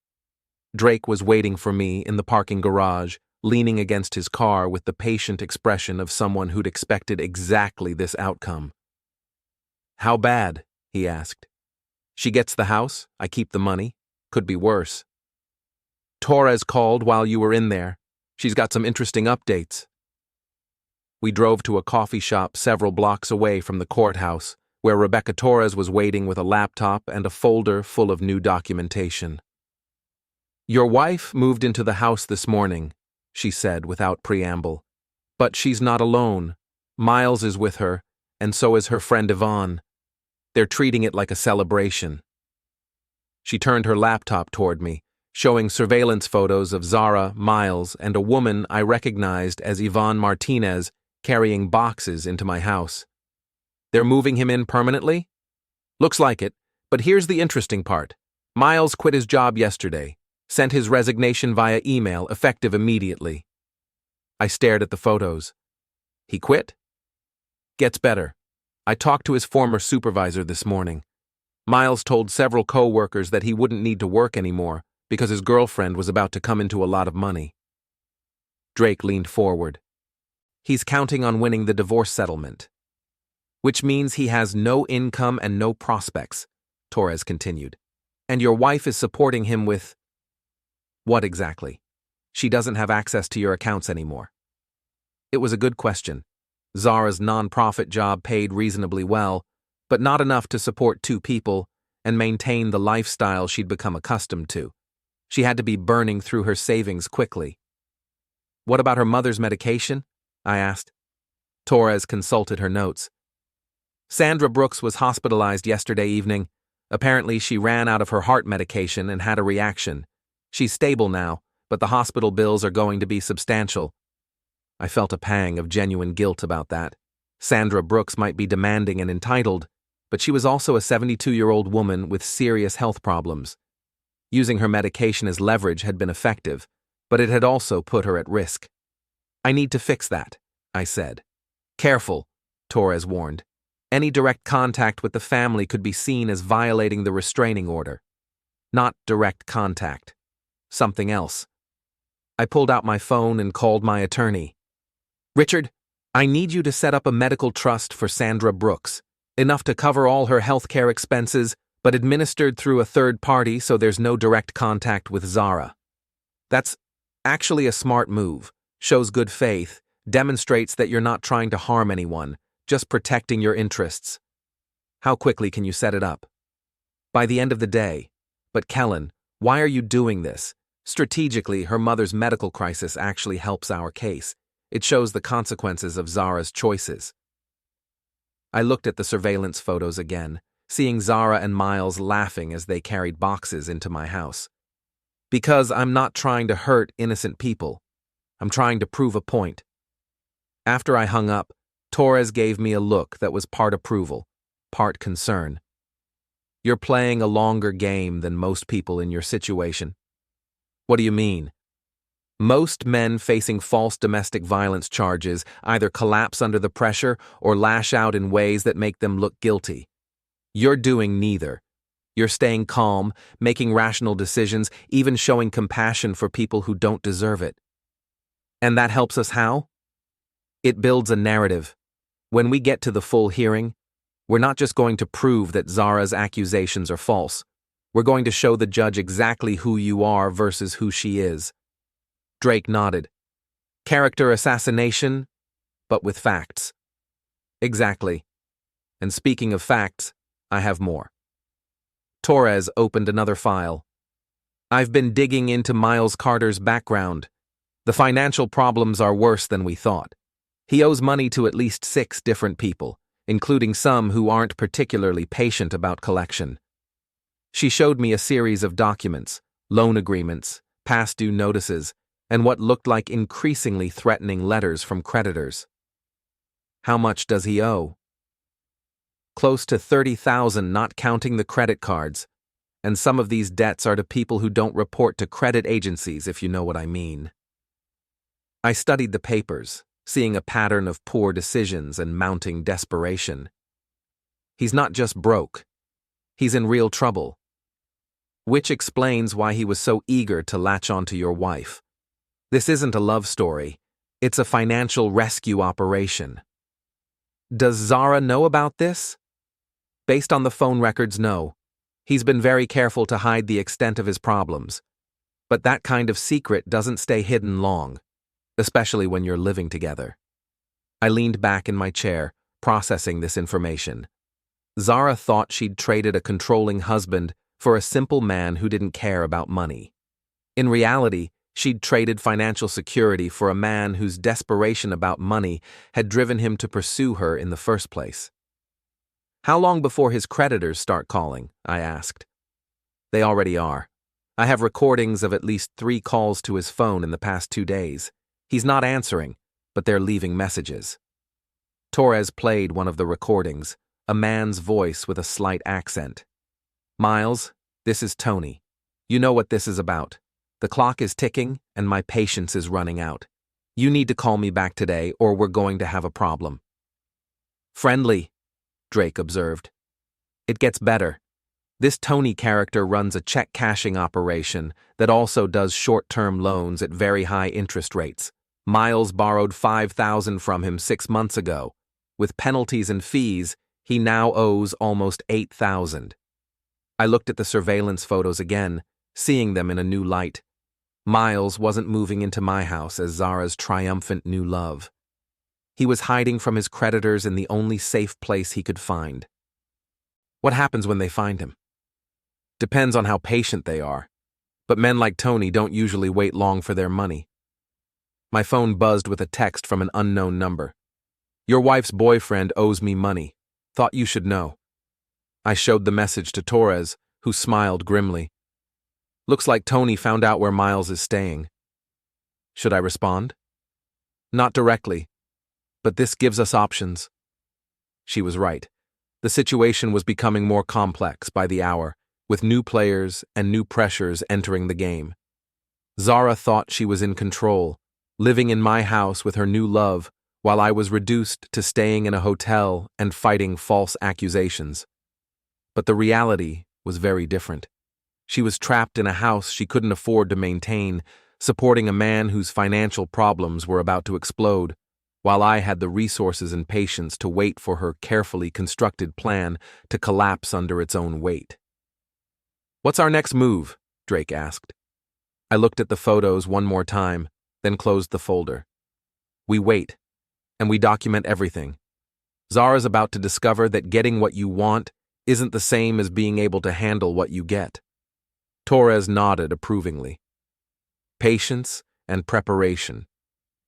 Drake was waiting for me in the parking garage, leaning against his car with the patient expression of someone who'd expected exactly this outcome. How bad? He asked. She gets the house, I keep the money. Could be worse. Torres called while you were in there. She's got some interesting updates. We drove to a coffee shop several blocks away from the courthouse, where Rebecca Torres was waiting with a laptop and a folder full of new documentation. Your wife moved into the house this morning, she said without preamble. But she's not alone. Miles is with her, and so is her friend Yvonne. They're treating it like a celebration. She turned her laptop toward me, showing surveillance photos of Zara, Miles, and a woman I recognized as Yvonne Martinez carrying boxes into my house. They're moving him in permanently? Looks like it, but here's the interesting part. Miles quit his job yesterday, sent his resignation via email, effective immediately. I stared at the photos. He quit? Gets better. I talked to his former supervisor this morning. Miles told several co-workers that he wouldn't need to work anymore because his girlfriend was about to come into a lot of money. Drake leaned forward. He's counting on winning the divorce settlement. Which means he has no income and no prospects, Torres continued. And your wife is supporting him with... What exactly? She doesn't have access to your accounts anymore. It was a good question. Zara's non-profit job paid reasonably well, but not enough to support 2 people and maintain the lifestyle she'd become accustomed to. She had to be burning through her savings quickly. What about her mother's medication? I asked. Torres consulted her notes. Sandra Brooks was hospitalized yesterday evening. Apparently she ran out of her heart medication and had a reaction. She's stable now, but the hospital bills are going to be substantial. I felt a pang of genuine guilt about that. Sandra Brooks might be demanding and entitled, but she was also a 72-year-old woman with serious health problems. Using her medication as leverage had been effective, but it had also put her at risk. I need to fix that, I said. Careful, Torres warned. Any direct contact with the family could be seen as violating the restraining order. Not direct contact. Something else. I pulled out my phone and called my attorney. Richard, I need you to set up a medical trust for Sandra Brooks, enough to cover all her healthcare expenses, but administered through a third party so there's no direct contact with Zara. That's actually a smart move, shows good faith, demonstrates that you're not trying to harm anyone, just protecting your interests. How quickly can you set it up? By the end of the day. But Kellen, why are you doing this? Strategically, her mother's medical crisis actually helps our case. It shows the consequences of Zara's choices. I looked at the surveillance photos again, seeing Zara and Miles laughing as they carried boxes into my house. Because I'm not trying to hurt innocent people. I'm trying to prove a point. After I hung up, Torres gave me a look that was part approval, part concern. You're playing a longer game than most people in your situation. What do you mean? Most men facing false domestic violence charges either collapse under the pressure or lash out in ways that make them look guilty. You're doing neither. You're staying calm, making rational decisions, even showing compassion for people who don't deserve it. And that helps us how? It builds a narrative. When we get to the full hearing, we're not just going to prove that Zara's accusations are false. We're going to show the judge exactly who you are versus who she is. Drake nodded. Character assassination, but with facts. Exactly. And speaking of facts, I have more. Torres opened another file. I've been digging into Miles Carter's background. The financial problems are worse than we thought. He owes money to at least 6 different people, including some who aren't particularly patient about collection. She showed me a series of documents, loan agreements, past due notices, and what looked like increasingly threatening letters from creditors. How much does he owe? Close to $30,000, not counting the credit cards, and some of these debts are to people who don't report to credit agencies, if you know what I mean. I studied the papers, seeing a pattern of poor decisions and mounting desperation. He's not just broke. He's in real trouble. Which explains why he was so eager to latch onto your wife. This isn't a love story. It's a financial rescue operation. Does Zara know about this? Based on the phone records, no. He's been very careful to hide the extent of his problems. But that kind of secret doesn't stay hidden long, especially when you're living together. I leaned back in my chair, processing this information. Zara thought she'd traded a controlling husband for a simple man who didn't care about money. In reality, she'd traded financial security for a man whose desperation about money had driven him to pursue her in the first place. How long before his creditors start calling? I asked. They already are. I have recordings of at least 3 calls to his phone in the past 2 days. He's not answering, but they're leaving messages. Torres played one of the recordings, a man's voice with a slight accent. Miles, this is Tony. You know what this is about. The clock is ticking, and my patience is running out. You need to call me back today, or we're going to have a problem. Friendly, Drake observed. It gets better. This Tony character runs a check-cashing operation that also does short-term loans at very high interest rates. Miles borrowed $5,000 from him 6 months ago. With penalties and fees, he now owes almost $8,000. I looked at the surveillance photos again, seeing them in a new light. Miles wasn't moving into my house as Zara's triumphant new love. He was hiding from his creditors in the only safe place he could find. What happens when they find him? Depends on how patient they are, but men like Tony don't usually wait long for their money. My phone buzzed with a text from an unknown number. Your wife's boyfriend owes me money. Thought you should know. I showed the message to Torres, who smiled grimly. Looks like Tony found out where Miles is staying. Should I respond? Not directly, but this gives us options. She was right. The situation was becoming more complex by the hour, with new players and new pressures entering the game. Zara thought she was in control, living in my house with her new love, while I was reduced to staying in a hotel and fighting false accusations. But the reality was very different. She was trapped in a house she couldn't afford to maintain, supporting a man whose financial problems were about to explode, while I had the resources and patience to wait for her carefully constructed plan to collapse under its own weight. What's our next move? Drake asked. I looked at the photos one more time, then closed the folder. We wait, and we document everything. Zara's about to discover that getting what you want isn't the same as being able to handle what you get. Torres nodded approvingly. Patience and preparation,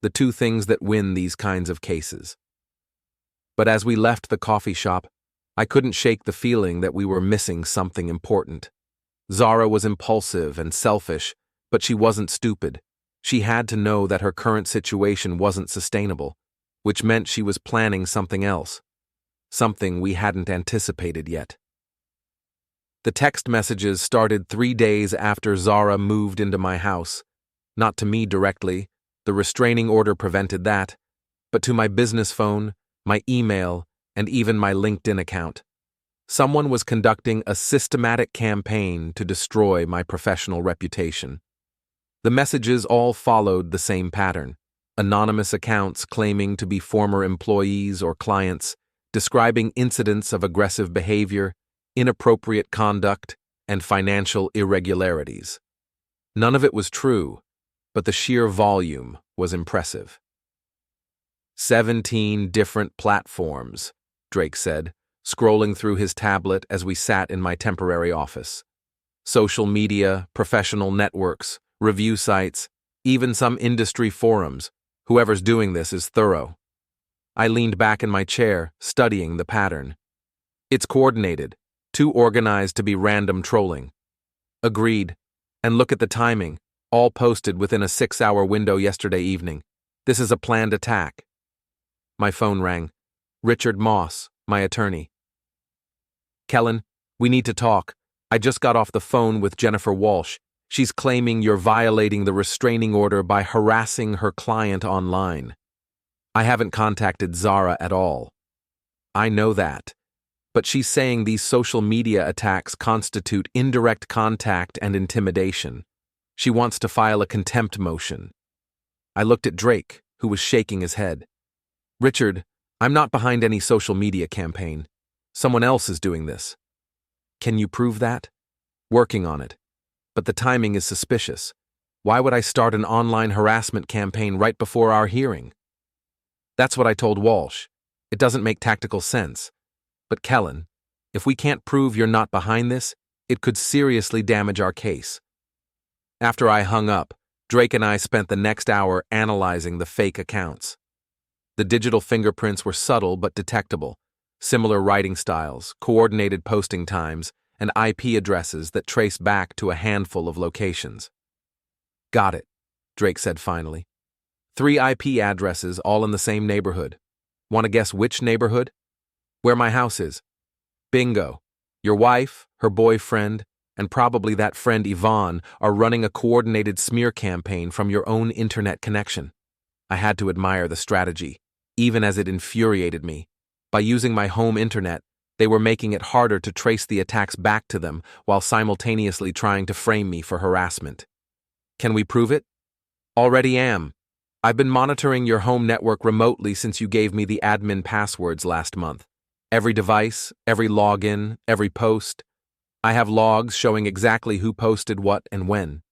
the 2 things that win these kinds of cases. But as we left the coffee shop, I couldn't shake the feeling that we were missing something important. Zara was impulsive and selfish, but she wasn't stupid. She had to know that her current situation wasn't sustainable, which meant she was planning something else, something we hadn't anticipated yet. The text messages started 3 days after Zara moved into my house. Not to me directly, the restraining order prevented that, but to my business phone, my email, and even my LinkedIn account. Someone was conducting a systematic campaign to destroy my professional reputation. The messages all followed the same pattern: anonymous accounts claiming to be former employees or clients, describing incidents of aggressive behavior, inappropriate conduct, and financial irregularities. None of it was true, but the sheer volume was impressive. 17 different platforms, Drake said, scrolling through his tablet as we sat in my temporary office. Social media, professional networks, review sites, even some industry forums. Whoever's doing this is thorough. I leaned back in my chair, studying the pattern. It's coordinated, too organized to be random trolling. Agreed. And look at the timing, all posted within a 6-hour window yesterday evening. This is a planned attack. My phone rang. Richard Moss, my attorney. Kellen, we need to talk. I just got off the phone with Jennifer Walsh. She's claiming you're violating the restraining order by harassing her client online. I haven't contacted Zara at all. I know that. But she's saying these social media attacks constitute indirect contact and intimidation. She wants to file a contempt motion. I looked at Drake, who was shaking his head. Richard, I'm not behind any social media campaign. Someone else is doing this. Can you prove that? Working on it. But the timing is suspicious. Why would I start an online harassment campaign right before our hearing? That's what I told Walsh. It doesn't make tactical sense. But Kellen, if we can't prove you're not behind this, it could seriously damage our case. After I hung up, Drake and I spent the next hour analyzing the fake accounts. The digital fingerprints were subtle but detectable. Similar writing styles, coordinated posting times, and IP addresses that trace back to a handful of locations. Got it, Drake said finally. 3 IP addresses all in the same neighborhood. Want to guess which neighborhood? Where my house is. Bingo. Your wife, her boyfriend, and probably that friend Yvonne are running a coordinated smear campaign from your own internet connection. I had to admire the strategy, even as it infuriated me. By using my home internet, they were making it harder to trace the attacks back to them while simultaneously trying to frame me for harassment. Can we prove it? Already am. I've been monitoring your home network remotely since you gave me the admin passwords last month. Every device, every login, every post. I have logs showing exactly who posted what and when.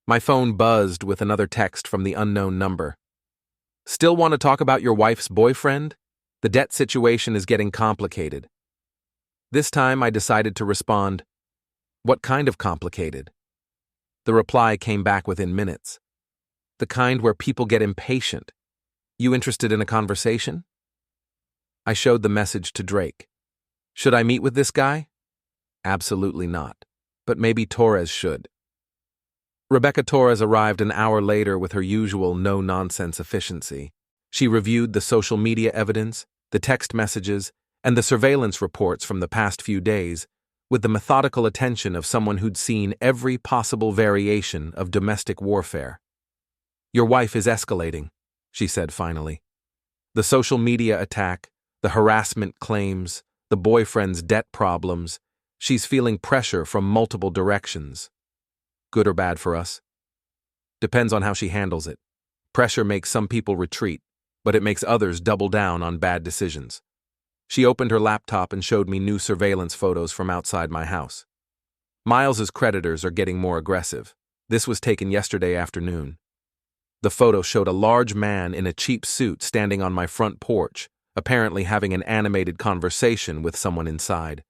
My phone buzzed with another text from the unknown number. Still want to talk about your wife's boyfriend? The debt situation is getting complicated. This time I decided to respond, what kind of complicated? The reply came back within minutes. The kind where people get impatient. You interested in a conversation? I showed the message to Drake. Should I meet with this guy? Absolutely not. But maybe Torres should. Rebecca Torres arrived an hour later with her usual no-nonsense efficiency. She reviewed the social media evidence, the text messages, and the surveillance reports from the past few days with the methodical attention of someone who'd seen every possible variation of domestic warfare. Your wife is escalating, she said finally. The social media attack, the harassment claims, the boyfriend's debt problems, she's feeling pressure from multiple directions. Good or bad for us? Depends on how she handles it. Pressure makes some people retreat, but it makes others double down on bad decisions. She opened her laptop and showed me new surveillance photos from outside my house. Miles's creditors are getting more aggressive. This was taken yesterday afternoon. The photo showed a large man in a cheap suit standing on my front porch, apparently having an animated conversation with someone inside.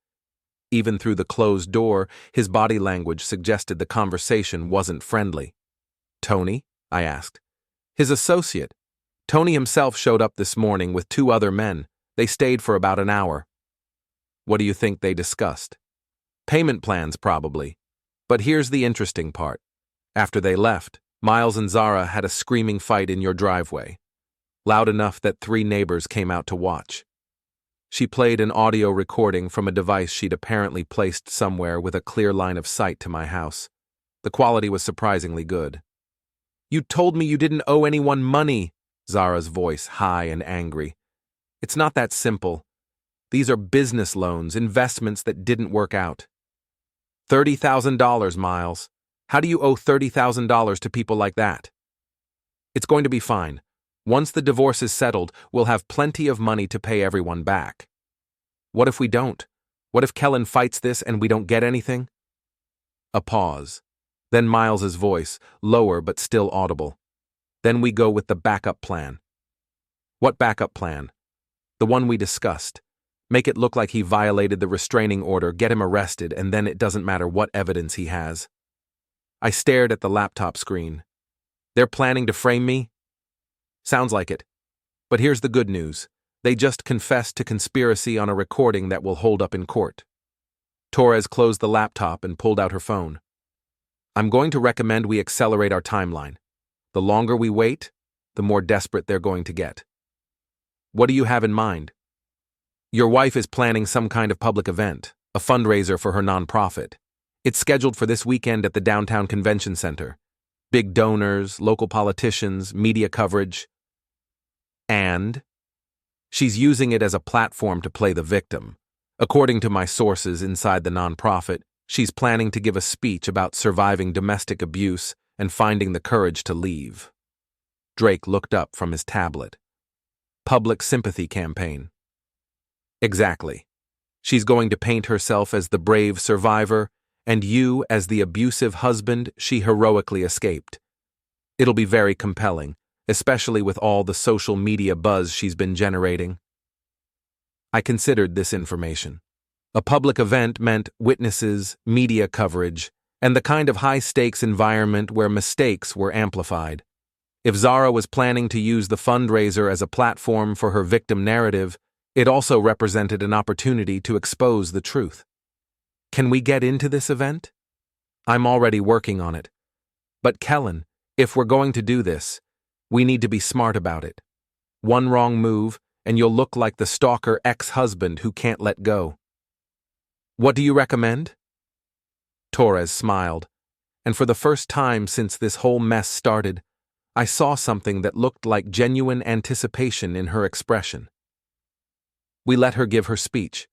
Even through the closed door, his body language suggested the conversation wasn't friendly. Tony? I asked. His associate. Tony himself showed up this morning with 2 other men. They stayed for about an hour. What do you think they discussed? Payment plans, probably. But here's the interesting part. After they left, Miles and Zara had a screaming fight in your driveway. Loud enough that 3 neighbors came out to watch. She played an audio recording from a device she'd apparently placed somewhere with a clear line of sight to my house. The quality was surprisingly good. You told me you didn't owe anyone money, Zara's voice high and angry. It's not that simple. These are business loans, investments that didn't work out. $30,000, Miles. How do you owe $30,000 to people like that? It's going to be fine. Once the divorce is settled, we'll have plenty of money to pay everyone back. What if we don't? What if Kellen fights this and we don't get anything? A pause. Then Miles's voice, lower but still audible. Then we go with the backup plan. What backup plan? The one we discussed. Make it look like he violated the restraining order, get him arrested, and then it doesn't matter what evidence he has. I stared at the laptop screen. They're planning to frame me? Sounds like it. But here's the good news. They just confessed to conspiracy on a recording that will hold up in court. Torres closed the laptop and pulled out her phone. I'm going to recommend we accelerate our timeline. The longer we wait, the more desperate they're going to get. What do you have in mind? Your wife is planning some kind of public event, a fundraiser for her nonprofit. It's scheduled for this weekend at the downtown convention center. Big donors, local politicians, media coverage. And she's using it as a platform to play the victim. According to my sources inside the nonprofit, she's planning to give a speech about surviving domestic abuse and finding the courage to leave. Drake looked up from his tablet. Public sympathy campaign. Exactly. She's going to paint herself as the brave survivor and you as the abusive husband she heroically escaped. It'll be very compelling, especially with all the social media buzz she's been generating. I considered this information. A public event meant witnesses, media coverage, and the kind of high-stakes environment where mistakes were amplified. If Zara was planning to use the fundraiser as a platform for her victim narrative, it also represented an opportunity to expose the truth. Can we get into this event? I'm already working on it. But Kellen, if we're going to do this, we need to be smart about it. One wrong move, and you'll look like the stalker ex-husband who can't let go. What do you recommend? Torres smiled, and for the first time since this whole mess started, I saw something that looked like genuine anticipation in her expression. We let her give her speech.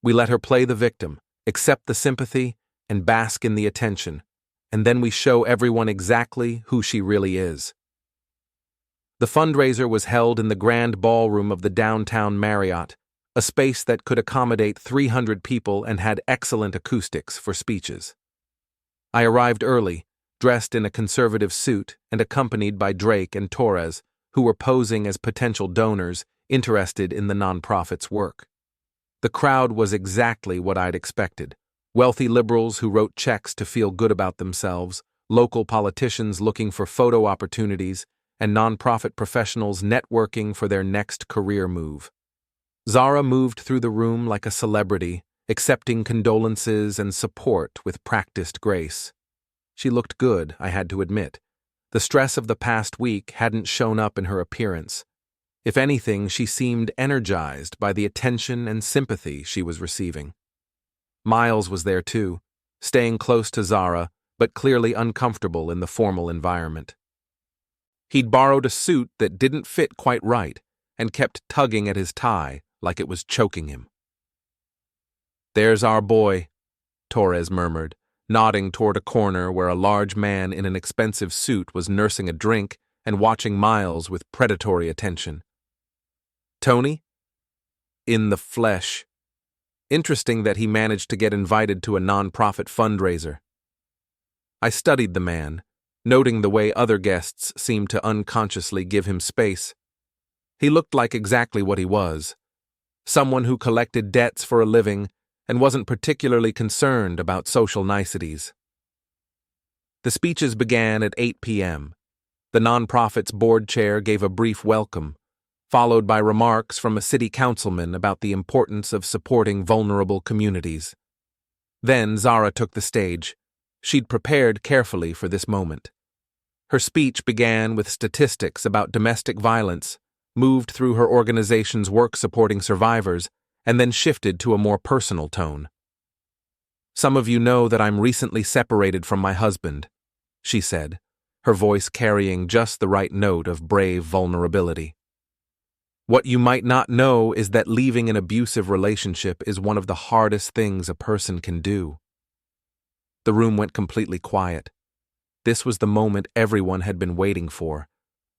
We let her play the victim, accept the sympathy, and bask in the attention, and then we show everyone exactly who she really is. The fundraiser was held in the grand ballroom of the downtown Marriott, a space that could accommodate 300 people and had excellent acoustics for speeches. I arrived early, dressed in a conservative suit and accompanied by Drake and Torres, who were posing as potential donors interested in the nonprofit's work. The crowd was exactly what I'd expected. Wealthy liberals who wrote checks to feel good about themselves, local politicians looking for photo opportunities, and nonprofit professionals networking for their next career move. Zara moved through the room like a celebrity, accepting condolences and support with practiced grace. She looked good, I had to admit. The stress of the past week hadn't shown up in her appearance. If anything, she seemed energized by the attention and sympathy she was receiving. Miles was there too, staying close to Zara, but clearly uncomfortable in the formal environment. He'd borrowed a suit that didn't fit quite right and kept tugging at his tie like it was choking him. "There's our boy," Torres murmured, nodding toward a corner where a large man in an expensive suit was nursing a drink and watching Miles with predatory attention. "Tony?" "In the flesh. Interesting that he managed to get invited to a nonprofit fundraiser." I studied the man, noting the way other guests seemed to unconsciously give him space. He looked like exactly what he was, someone who collected debts for a living and wasn't particularly concerned about social niceties. The speeches began at 8 p.m. The nonprofit's board chair gave a brief welcome, followed by remarks from a city councilman about the importance of supporting vulnerable communities. Then Zara took the stage. She'd prepared carefully for this moment. Her speech began with statistics about domestic violence, moved through her organization's work supporting survivors, and then shifted to a more personal tone. "Some of you know that I'm recently separated from my husband," she said. her voice carrying just the right note of brave vulnerability. What you might not know is that leaving an abusive relationship is one of the hardest things a person can do. The room went completely quiet. This was the moment everyone had been waiting for,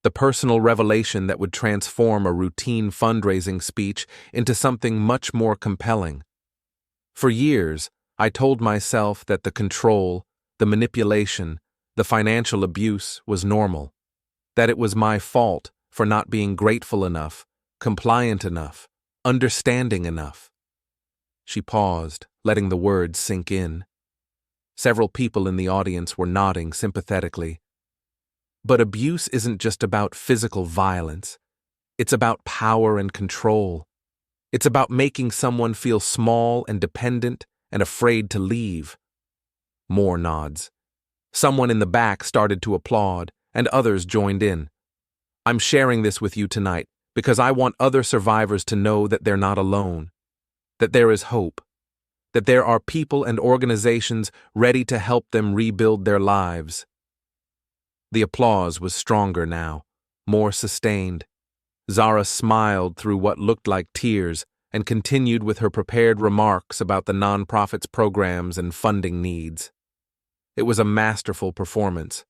the personal revelation that would transform a routine fundraising speech into something much more compelling. For years, I told myself that the control, the manipulation, the financial abuse was normal, that it was my fault for not being grateful enough, compliant enough, understanding enough. She paused, letting the words sink in. Several people in the audience were nodding sympathetically. But abuse isn't just about physical violence. It's about power and control. It's about making someone feel small and dependent and afraid to leave. More nods. Someone in the back started to applaud, and others joined in. I'm sharing this with you tonight because I want other survivors to know that they're not alone, that there is hope, that there are people and organizations ready to help them rebuild their lives. The applause was stronger now, more sustained. Zara smiled through what looked like tears and continued with her prepared remarks about the nonprofit's programs and funding needs. It was a masterful performance.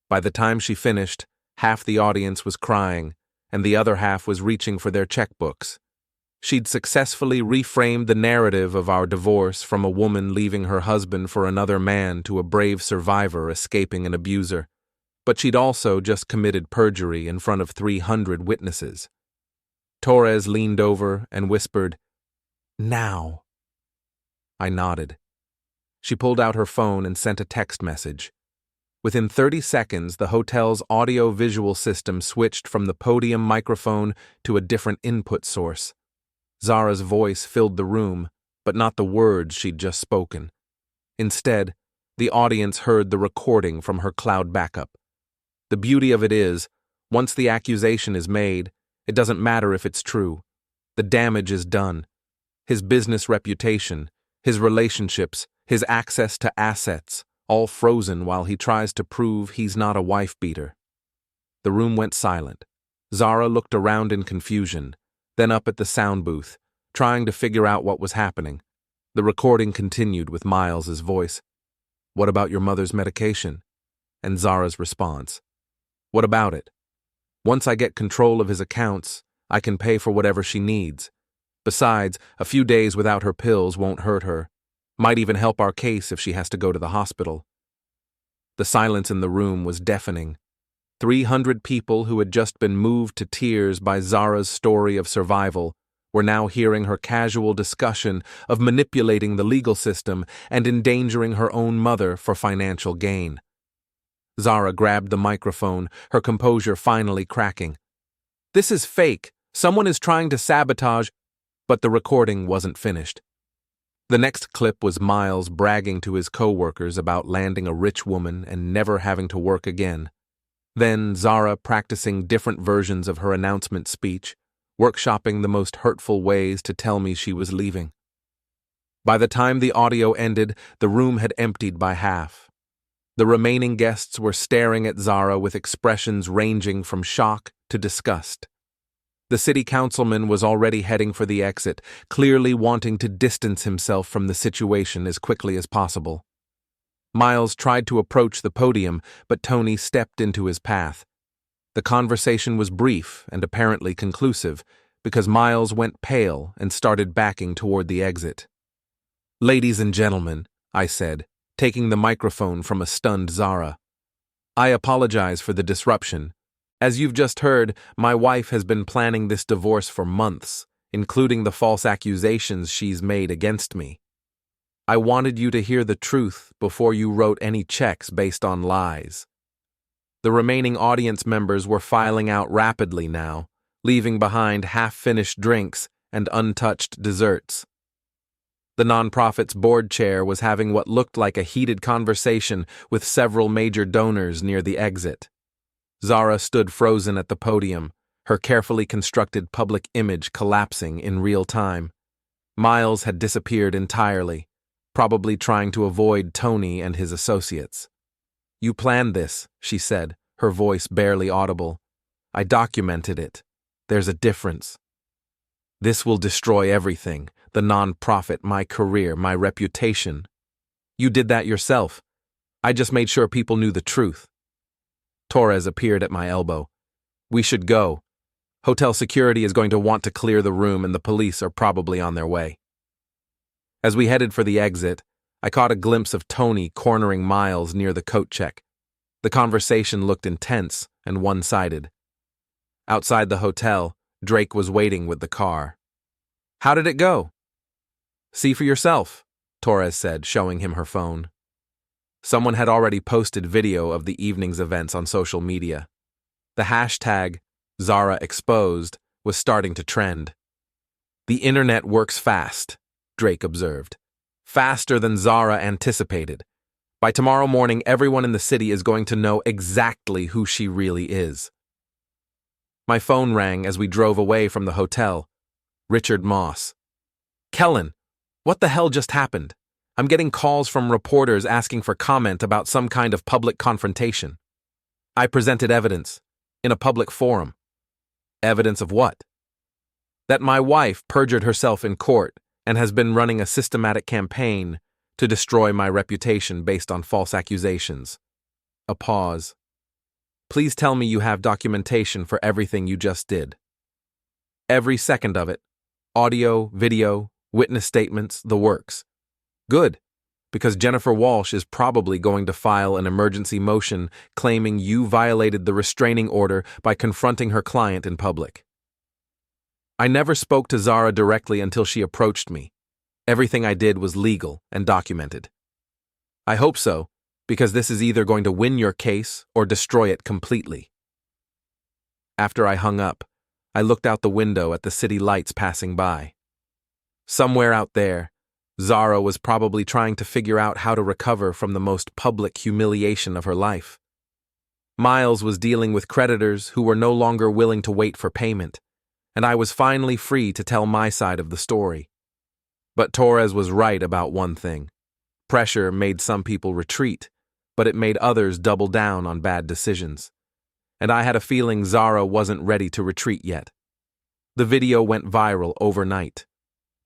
By the time she finished, half the audience was crying, and the other half was reaching for their checkbooks. She'd successfully reframed the narrative of our divorce from a woman leaving her husband for another man to a brave survivor escaping an abuser. But she'd also just committed perjury in front of 300 witnesses. Torres leaned over and whispered, "Now." I nodded. She pulled out her phone and sent a text message. Within 30 seconds, the hotel's audio-visual system switched from the podium microphone to a different input source. Zara's voice filled the room, but not the words she'd just spoken. Instead, the audience heard the recording from her cloud backup. The beauty of it is, once the accusation is made, it doesn't matter if it's true. The damage is done. His business reputation, his relationships, his access to assets, all frozen while he tries to prove he's not a wife-beater. The room went silent. Zara looked around in confusion, then up at the sound booth, trying to figure out what was happening. The recording continued with Miles's voice. "What about your mother's medication?" And Zara's response. "What about it? Once I get control of his accounts, I can pay for whatever she needs. Besides, a few days without her pills won't hurt her. Might even help our case if she has to go to the hospital." The silence in the room was deafening. 300 people who had just been moved to tears by Zara's story of survival were now hearing her casual discussion of manipulating the legal system and endangering her own mother for financial gain. Zara grabbed the microphone, her composure finally cracking. "This is fake. Someone is trying to sabotage," but the recording wasn't finished. The next clip was Miles bragging to his coworkers about landing a rich woman and never having to work again. Then Zara practicing different versions of her announcement speech, workshopping the most hurtful ways to tell me she was leaving. By the time the audio ended, the room had emptied by half. The remaining guests were staring at Zara with expressions ranging from shock to disgust. The city councilman was already heading for the exit, clearly wanting to distance himself from the situation as quickly as possible. Miles tried to approach the podium, but Tony stepped into his path. The conversation was brief and apparently conclusive, because Miles went pale and started backing toward the exit. "Ladies and gentlemen," I said, taking the microphone from a stunned Zara. "I apologize for the disruption. As you've just heard, my wife has been planning this divorce for months, including the false accusations she's made against me. I wanted you to hear the truth before you wrote any checks based on lies." The remaining audience members were filing out rapidly now, leaving behind half-finished drinks and untouched desserts. The nonprofit's board chair was having what looked like a heated conversation with several major donors near the exit. Zara stood frozen at the podium, her carefully constructed public image collapsing in real time. Miles had disappeared entirely, probably trying to avoid Tony and his associates. You planned this, she said, her voice barely audible. I documented it. There's a difference. This will destroy everything, the non-profit, my career, my reputation. You did that yourself. I just made sure people knew the truth. Torres appeared at my elbow. We should go. Hotel security is going to want to clear the room and the police are probably on their way. As we headed for the exit, I caught a glimpse of Tony cornering Miles near the coat check. The conversation looked intense and one-sided. Outside the hotel, Drake was waiting with the car. How did it go? See for yourself, Torres said, showing him her phone. Someone had already posted video of the evening's events on social media. The hashtag Zara exposed was starting to trend. The internet works fast, Drake observed. Faster than Zara anticipated. By tomorrow morning, everyone in the city is going to know exactly who she really is. My phone rang as we drove away from the hotel. Richard Moss. Kellen, what the hell just happened? I'm getting calls from reporters asking for comment about some kind of public confrontation. I presented evidence in a public forum. Evidence of what? That my wife perjured herself in court and has been running a systematic campaign to destroy my reputation based on false accusations. A pause. Please tell me you have documentation for everything you just did. Every second of it. Audio, video, witness statements, the works. Good, because Jennifer Walsh is probably going to file an emergency motion claiming you violated the restraining order by confronting her client in public. I never spoke to Zara directly until she approached me. Everything I did was legal and documented. I hope so, because this is either going to win your case or destroy it completely. After I hung up, I looked out the window at the city lights passing by. Somewhere out there, Zara was probably trying to figure out how to recover from the most public humiliation of her life. Miles was dealing with creditors who were no longer willing to wait for payment, and I was finally free to tell my side of the story. But Torres was right about one thing. Pressure made some people retreat, but it made others double down on bad decisions. And I had a feeling Zara wasn't ready to retreat yet. The video went viral overnight.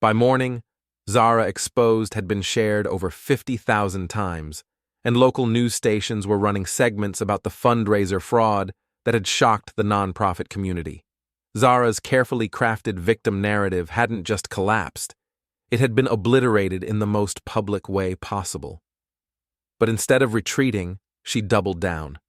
By morning, Zara Exposed had been shared over 50,000 times, and local news stations were running segments about the fundraiser fraud that had shocked the nonprofit community. Zara's carefully crafted victim narrative hadn't just collapsed, it had been obliterated in the most public way possible. But instead of retreating, she doubled down.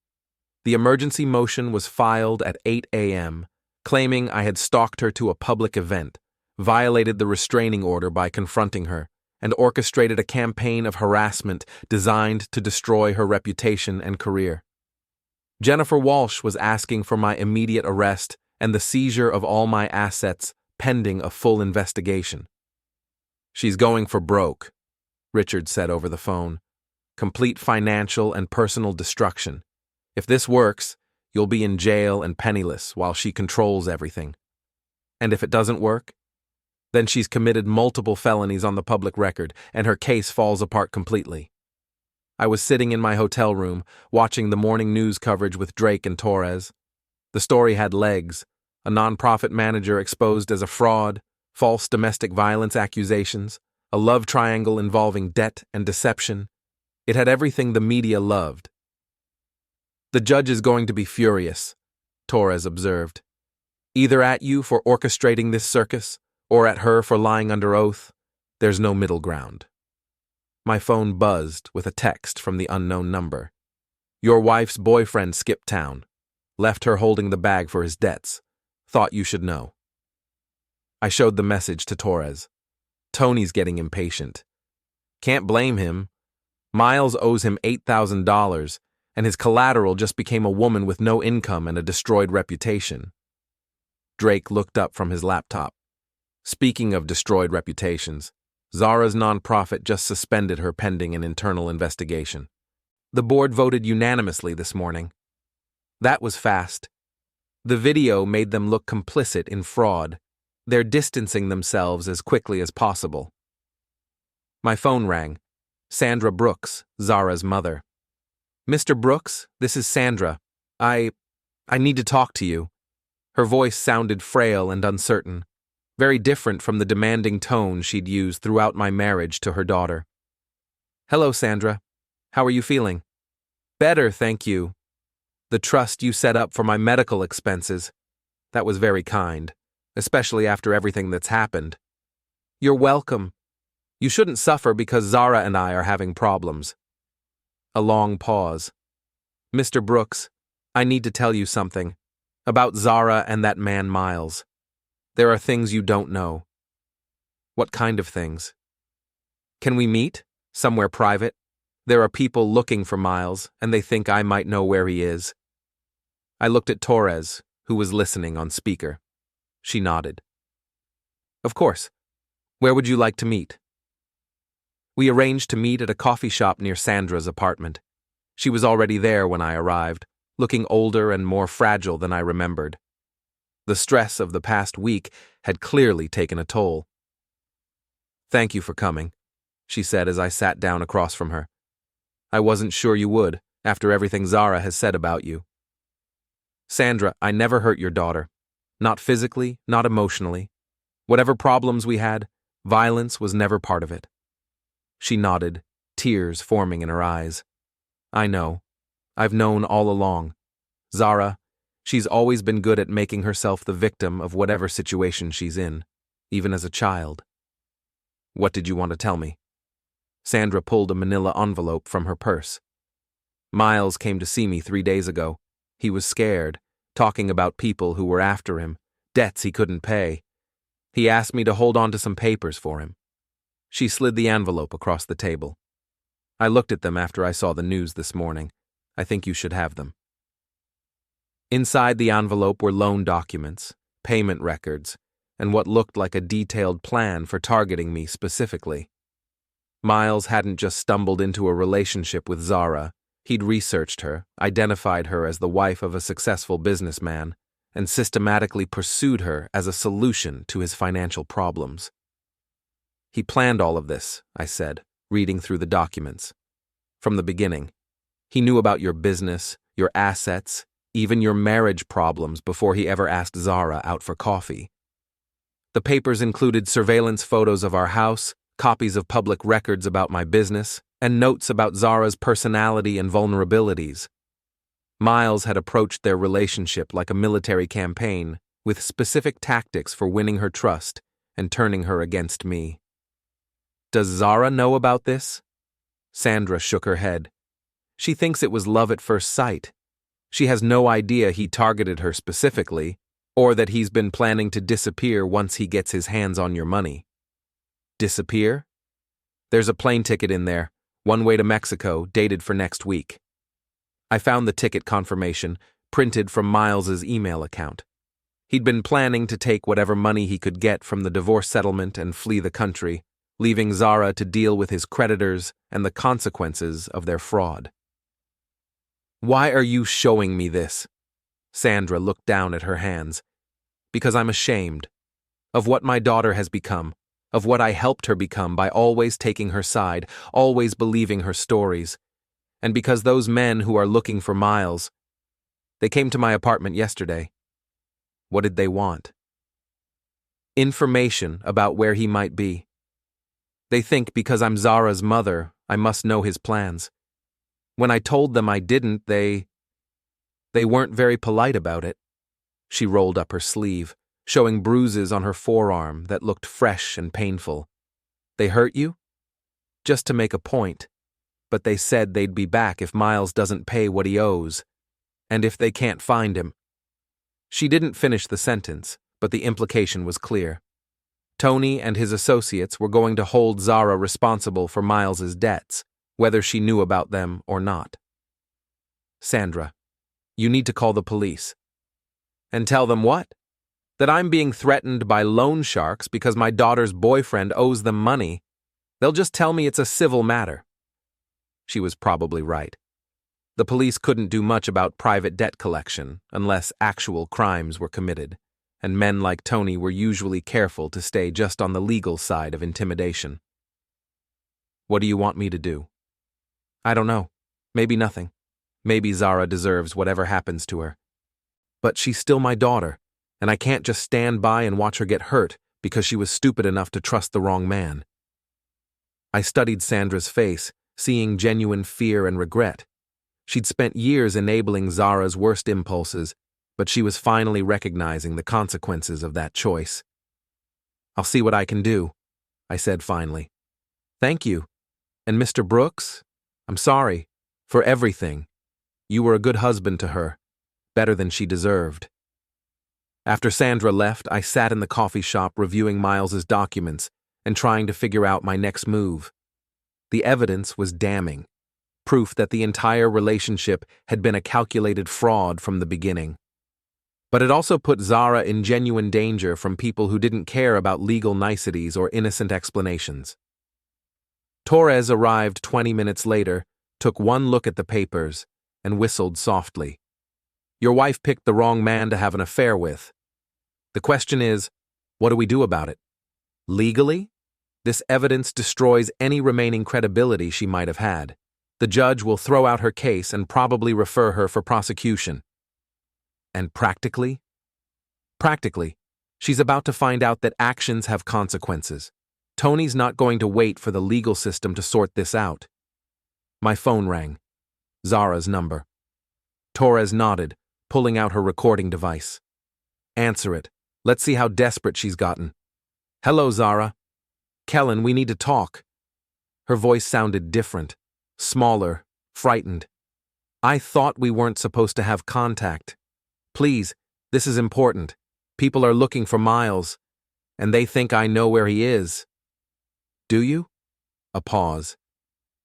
The emergency motion was filed at 8 a.m., claiming I had stalked her to a public event, violated the restraining order by confronting her, and orchestrated a campaign of harassment designed to destroy her reputation and career. Jennifer Walsh was asking for my immediate arrest and the seizure of all my assets pending a full investigation. She's going for broke, Richard said over the phone. Complete financial and personal destruction. If this works, you'll be in jail and penniless while she controls everything. And if it doesn't work, then she's committed multiple felonies on the public record, and her case falls apart completely. I was sitting in my hotel room, watching the morning news coverage with Drake and Torres. The story had legs: a nonprofit manager exposed as a fraud, false domestic violence accusations, a love triangle involving debt and deception. It had everything the media loved. The judge is going to be furious, Torres observed. Either at you for orchestrating this circus, or at her for lying under oath. There's no middle ground. My phone buzzed with a text from the unknown number. Your wife's boyfriend skipped town. Left her holding the bag for his debts. Thought you should know. I showed the message to Torres. Tony's getting impatient. Can't blame him. Miles owes him $8,000, and his collateral just became a woman with no income and a destroyed reputation. Drake looked up from his laptop. Speaking of destroyed reputations, Zara's nonprofit just suspended her pending an internal investigation. The board voted unanimously this morning. That was fast. The video made them look complicit in fraud. They're distancing themselves as quickly as possible. My phone rang. Sandra Brooks, Zara's mother. Mr. Brooks, this is Sandra. I need to talk to you. Her voice sounded frail and uncertain, very different from the demanding tone she'd used throughout my marriage to her daughter. Hello, Sandra. How are you feeling? Better, thank you. The trust you set up for my medical expenses. That was very kind, especially after everything that's happened. You're welcome. You shouldn't suffer because Zara and I are having problems. A long pause. Mr. Brooks, I need to tell you something. About Zara and that man Miles. There are things you don't know. What kind of things? Can we meet? Somewhere private? There are people looking for Miles, and they think I might know where he is. I looked at Torres, who was listening on speaker. She nodded. Of course. Where would you like to meet? We arranged to meet at a coffee shop near Sandra's apartment. She was already there when I arrived, looking older and more fragile than I remembered. The stress of the past week had clearly taken a toll. Thank you for coming, she said as I sat down across from her. I wasn't sure you would, after everything Zara has said about you. Sandra, I never hurt your daughter. Not physically, not emotionally. Whatever problems we had, violence was never part of it. She nodded, tears forming in her eyes. I know. I've known all along. Zara, she's always been good at making herself the victim of whatever situation she's in, even as a child. What did you want to tell me? Sandra pulled a manila envelope from her purse. Miles came to see me 3 days ago. He was scared, talking about people who were after him, debts he couldn't pay. He asked me to hold on to some papers for him. She slid the envelope across the table. I looked at them after I saw the news this morning. I think you should have them. Inside the envelope were loan documents, payment records, and what looked like a detailed plan for targeting me specifically. Miles hadn't just stumbled into a relationship with Zara. He'd researched her, identified her as the wife of a successful businessman, and systematically pursued her as a solution to his financial problems. He planned all of this, I said, reading through the documents. From the beginning. He knew about your business, your assets, even your marriage problems before he ever asked Zara out for coffee. The papers included surveillance photos of our house, copies of public records about my business, and notes about Zara's personality and vulnerabilities. Miles had approached their relationship like a military campaign, with specific tactics for winning her trust and turning her against me. Does Zara know about this? Sandra shook her head. She thinks it was love at first sight. She has no idea he targeted her specifically, or that he's been planning to disappear once he gets his hands on your money. Disappear? There's a plane ticket in there, one way to Mexico, dated for next week. I found the ticket confirmation, printed from Miles's email account. He'd been planning to take whatever money he could get from the divorce settlement and flee the country, leaving Zara to deal with his creditors and the consequences of their fraud. Why are you showing me this? Sandra looked down at her hands. Because I'm ashamed of what my daughter has become, of what I helped her become by always taking her side, always believing her stories, and because those men who are looking for Miles, they came to my apartment yesterday. What did they want? Information about where he might be. They think because I'm Zara's mother, I must know his plans. When I told them I didn't, they weren't very polite about it. She rolled up her sleeve, showing bruises on her forearm that looked fresh and painful. They hurt you? Just to make a point. But they said they'd be back if Miles doesn't pay what he owes, and if they can't find him. She didn't finish the sentence, but the implication was clear. Tony and his associates were going to hold Zara responsible for Miles's debts, whether she knew about them or not. Sandra, you need to call the police. And tell them what? That I'm being threatened by loan sharks because my daughter's boyfriend owes them money. They'll just tell me it's a civil matter. She was probably right. The police couldn't do much about private debt collection unless actual crimes were committed, and men like Tony were usually careful to stay just on the legal side of intimidation. What do you want me to do? I don't know. Maybe nothing. Maybe Zara deserves whatever happens to her. But she's still my daughter, and I can't just stand by and watch her get hurt because she was stupid enough to trust the wrong man. I studied Sandra's face, seeing genuine fear and regret. She'd spent years enabling Zara's worst impulses, but she was finally recognizing the consequences of that choice. "I'll see what I can do," I said finally. "Thank you. And Mr. Brooks, I'm sorry for everything. You were a good husband to her, better than she deserved." After Sandra left, I sat in the coffee shop reviewing Miles's documents and trying to figure out my next move. The evidence was damning, proof that the entire relationship had been a calculated fraud from the beginning. But it also put Zara in genuine danger from people who didn't care about legal niceties or innocent explanations. Torres arrived 20 minutes later, took one look at the papers, and whistled softly. "Your wife picked the wrong man to have an affair with. The question is, what do we do about it? Legally? This evidence destroys any remaining credibility she might have had. The judge will throw out her case and probably refer her for prosecution. And practically? Practically, she's about to find out that actions have consequences. Tony's not going to wait for the legal system to sort this out." My phone rang. Zara's number. Torres nodded, pulling out her recording device. "Answer it. Let's see how desperate she's gotten." "Hello, Zara." "Kellen, we need to talk." Her voice sounded different, smaller, frightened. "I thought we weren't supposed to have contact. Please, this is important. People are looking for Miles, and they think I know where he is." "Do you?" A pause.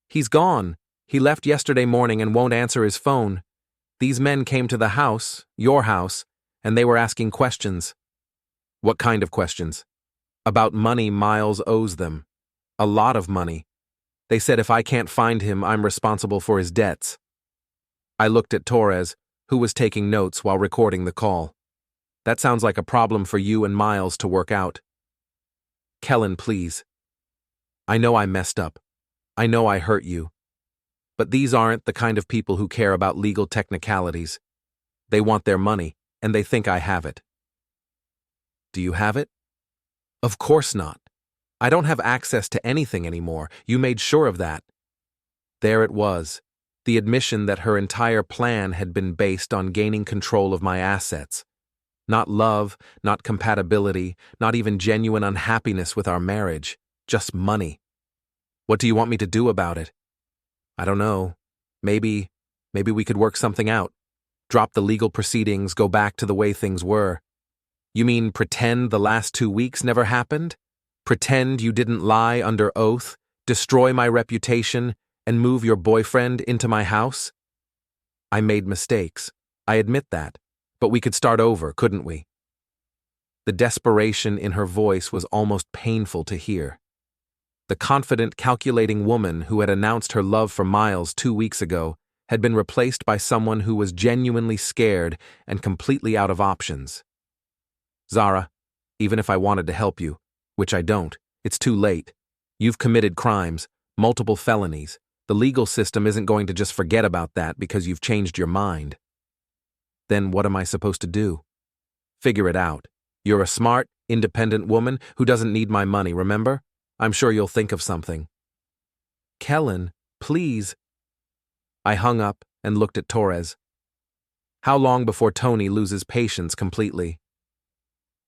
"He's gone. He left yesterday morning and won't answer his phone. These men came to the house, your house, and they were asking questions." "What kind of questions?" "About money Miles owes them. A lot of money. They said if I can't find him, I'm responsible for his debts." I looked at Torres, who was taking notes while recording the call. "That sounds like a problem for you and Miles to work out." "Kellen, please. I know I messed up. I know I hurt you. But these aren't the kind of people who care about legal technicalities. They want their money, and they think I have it." "Do you have it?" "Of course not. I don't have access to anything anymore. You made sure of that." There it was, the admission that her entire plan had been based on gaining control of my assets. Not love, not compatibility, not even genuine unhappiness with our marriage, just money. "What do you want me to do about it?" "I don't know. Maybe we could work something out. Drop the legal proceedings, go back to the way things were." "You mean pretend the last 2 weeks never happened? Pretend you didn't lie under oath, destroy my reputation, and move your boyfriend into my house?" "I made mistakes. I admit that. But we could start over, couldn't we?" The desperation in her voice was almost painful to hear. The confident, calculating woman who had announced her love for Miles 2 weeks ago had been replaced by someone who was genuinely scared and completely out of options. "Zara, even if I wanted to help you, which I don't, it's too late. You've committed crimes, multiple felonies. The legal system isn't going to just forget about that because you've changed your mind." "Then what am I supposed to do?" "Figure it out. You're a smart, independent woman who doesn't need my money, remember? I'm sure you'll think of something." "Kellen, please." I hung up and looked at Torres. "How long before Tony loses patience completely?"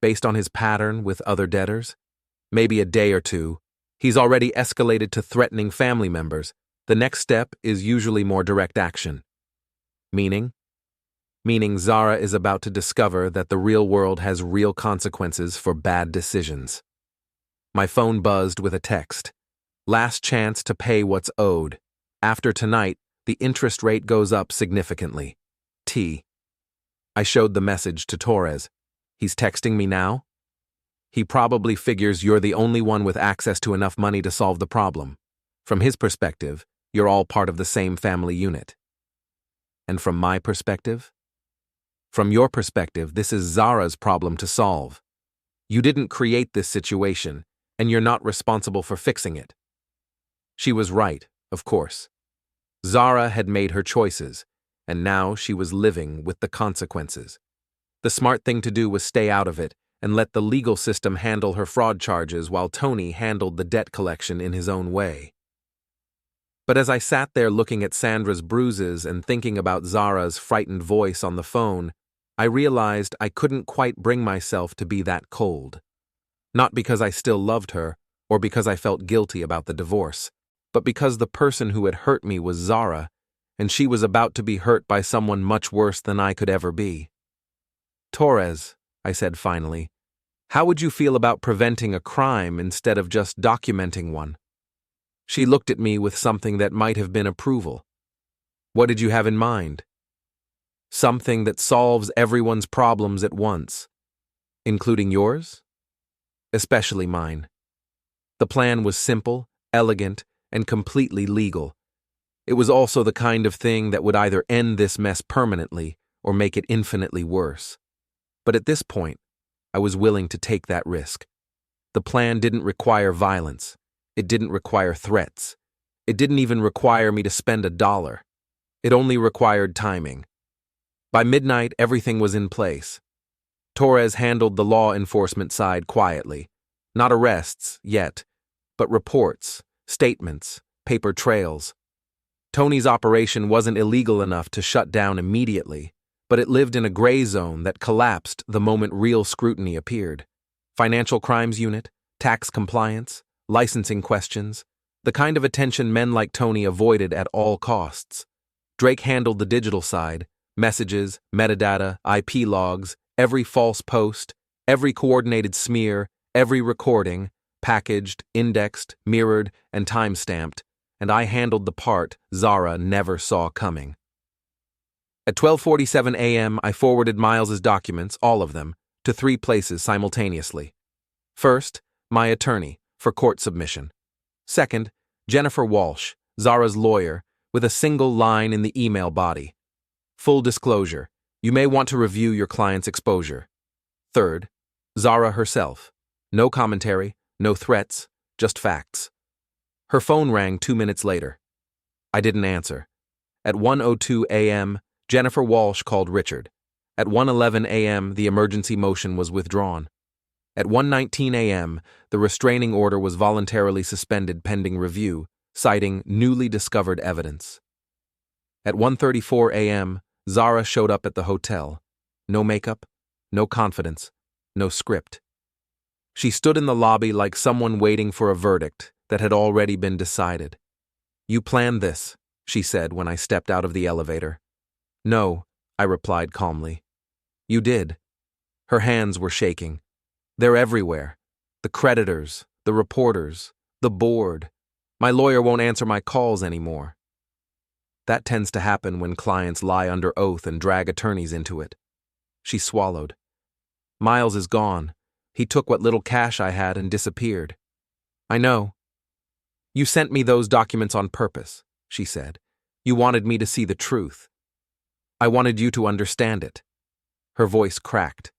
"Based on his pattern with other debtors? Maybe a day or two. He's already escalated to threatening family members. The next step is usually more direct action." "Meaning?" "Meaning Zara is about to discover that the real world has real consequences for bad decisions." My phone buzzed with a text. "Last chance to pay what's owed. After tonight, the interest rate goes up significantly. T." I showed the message to Torres. "He's texting me now?" "He probably figures you're the only one with access to enough money to solve the problem. From his perspective, you're all part of the same family unit." "And from my perspective?" "From your perspective, this is Zara's problem to solve. You didn't create this situation, and you're not responsible for fixing it." She was right, of course. Zara had made her choices, and now she was living with the consequences. The smart thing to do was stay out of it and let the legal system handle her fraud charges while Tony handled the debt collection in his own way. But as I sat there looking at Sandra's bruises and thinking about Zara's frightened voice on the phone, I realized I couldn't quite bring myself to be that cold. Not because I still loved her, or because I felt guilty about the divorce, but because the person who had hurt me was Zara, and she was about to be hurt by someone much worse than I could ever be. "Torres," I said finally, "how would you feel about preventing a crime instead of just documenting one?" She looked at me with something that might have been approval. "What did you have in mind?" "Something that solves everyone's problems at once." "Including yours?" "Especially mine." The plan was simple, elegant, and completely legal. It was also the kind of thing that would either end this mess permanently or make it infinitely worse. But at this point, I was willing to take that risk. The plan didn't require violence. It didn't require threats. It didn't even require me to spend $1. It only required timing. By midnight, everything was in place. Torres handled the law enforcement side quietly. Not arrests, yet, but reports, statements, paper trails. Tony's operation wasn't illegal enough to shut down immediately, but it lived in a gray zone that collapsed the moment real scrutiny appeared. Financial crimes unit, tax compliance, licensing questions, the kind of attention men like Tony avoided at all costs. Drake handled the digital side, messages, metadata, IP logs, every false post, every coordinated smear, every recording, packaged, indexed, mirrored, and time-stamped, and I handled the part Zara never saw coming. At 12:47 a.m., I forwarded Miles's documents, all of them, to 3 places simultaneously. First, my attorney, for court submission. Second, Jennifer Walsh, Zara's lawyer, with a single line in the email body. "Full disclosure, you may want to review your client's exposure." Third, Zara herself. No commentary, no threats, just facts. Her phone rang 2 minutes later. I didn't answer. At 1:02 a.m., Jennifer Walsh called Richard. At 1:11 a.m., the emergency motion was withdrawn. At 1:19 a.m., the restraining order was voluntarily suspended pending review, citing newly discovered evidence. At 1:34 a.m., Zara showed up at the hotel. No makeup, no confidence, no script. She stood in the lobby like someone waiting for a verdict that had already been decided. "You planned this," she said when I stepped out of the elevator. "No," I replied calmly. "You did." Her hands were shaking. "They're everywhere. The creditors, the reporters, the board. My lawyer won't answer my calls anymore." That tends to happen when clients lie under oath and drag attorneys into it. She swallowed. "Miles is gone. He took what little cash I had and disappeared." "I know." "You sent me those documents on purpose," she said. "You wanted me to see the truth. I wanted you to understand it." Her voice cracked.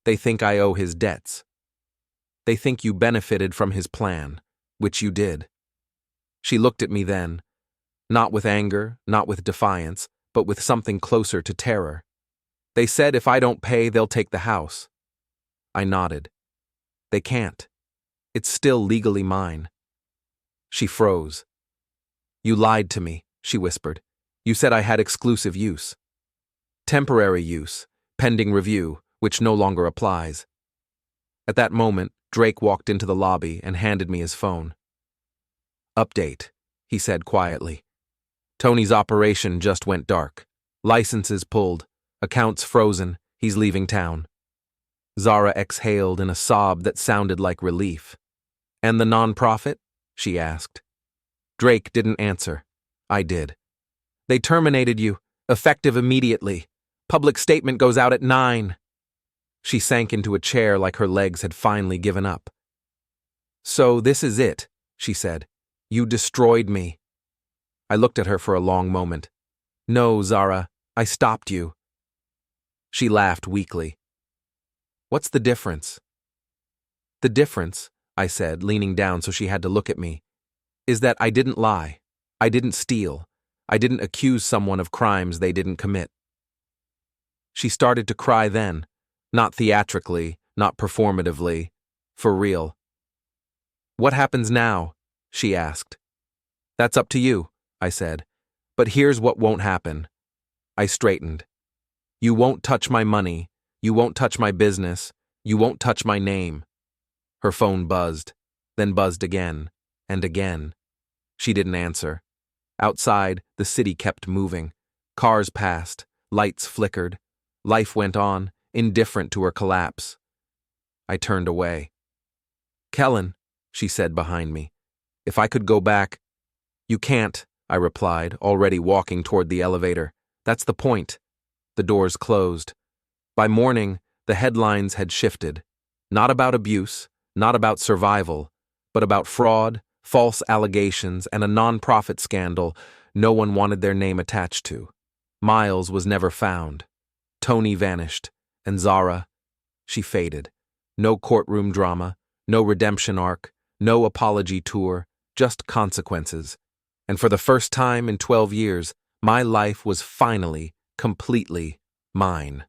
"They think I owe his debts. They think you benefited from his plan, which you did." She looked at me then, not with anger, not with defiance, but with something closer to terror. "They said if I don't pay, they'll take the house." I nodded. "They can't. It's still legally mine." She froze. "You lied to me," she whispered. "You said I had exclusive use. Temporary use, pending review, which no longer applies." At that moment, Drake walked into the lobby and handed me his phone. "Update," he said quietly. "Tony's operation just went dark. Licenses pulled, accounts frozen, he's leaving town." Zara exhaled in a sob that sounded like relief. "And the nonprofit?" she asked. Drake didn't answer. I did. "They terminated you, effective immediately. Public statement goes out at 9. She sank into a chair like her legs had finally given up. "So this is it," she said. "You destroyed me." I looked at her for a long moment. "No, Zara, I stopped you." She laughed weakly. "What's the difference?" "The difference," I said, leaning down so she had to look at me, "is that I didn't lie. I didn't steal. I didn't accuse someone of crimes they didn't commit. She started to cry then, not theatrically, not performatively, for real. "What happens now?" she asked. "That's up to you," I said. "But here's what won't happen." I straightened. "You won't touch my money. You won't touch my business. You won't touch my name." Her phone buzzed, then buzzed again, and again. She didn't answer. Outside, the city kept moving. Cars passed, lights flickered. Life went on, indifferent to her collapse. I turned away. "Kellen," she said behind me, "if I could go back—" "You can't," I replied, already walking toward the elevator. "That's the point." The doors closed. By morning, the headlines had shifted. Not about abuse, not about survival, but about fraud, false allegations, and a non-profit scandal no one wanted their name attached to. Miles was never found. Tony vanished, and Zara, she faded. No courtroom drama, no redemption arc, no apology tour, just consequences. And for the first time in 12 years, my life was finally, completely mine.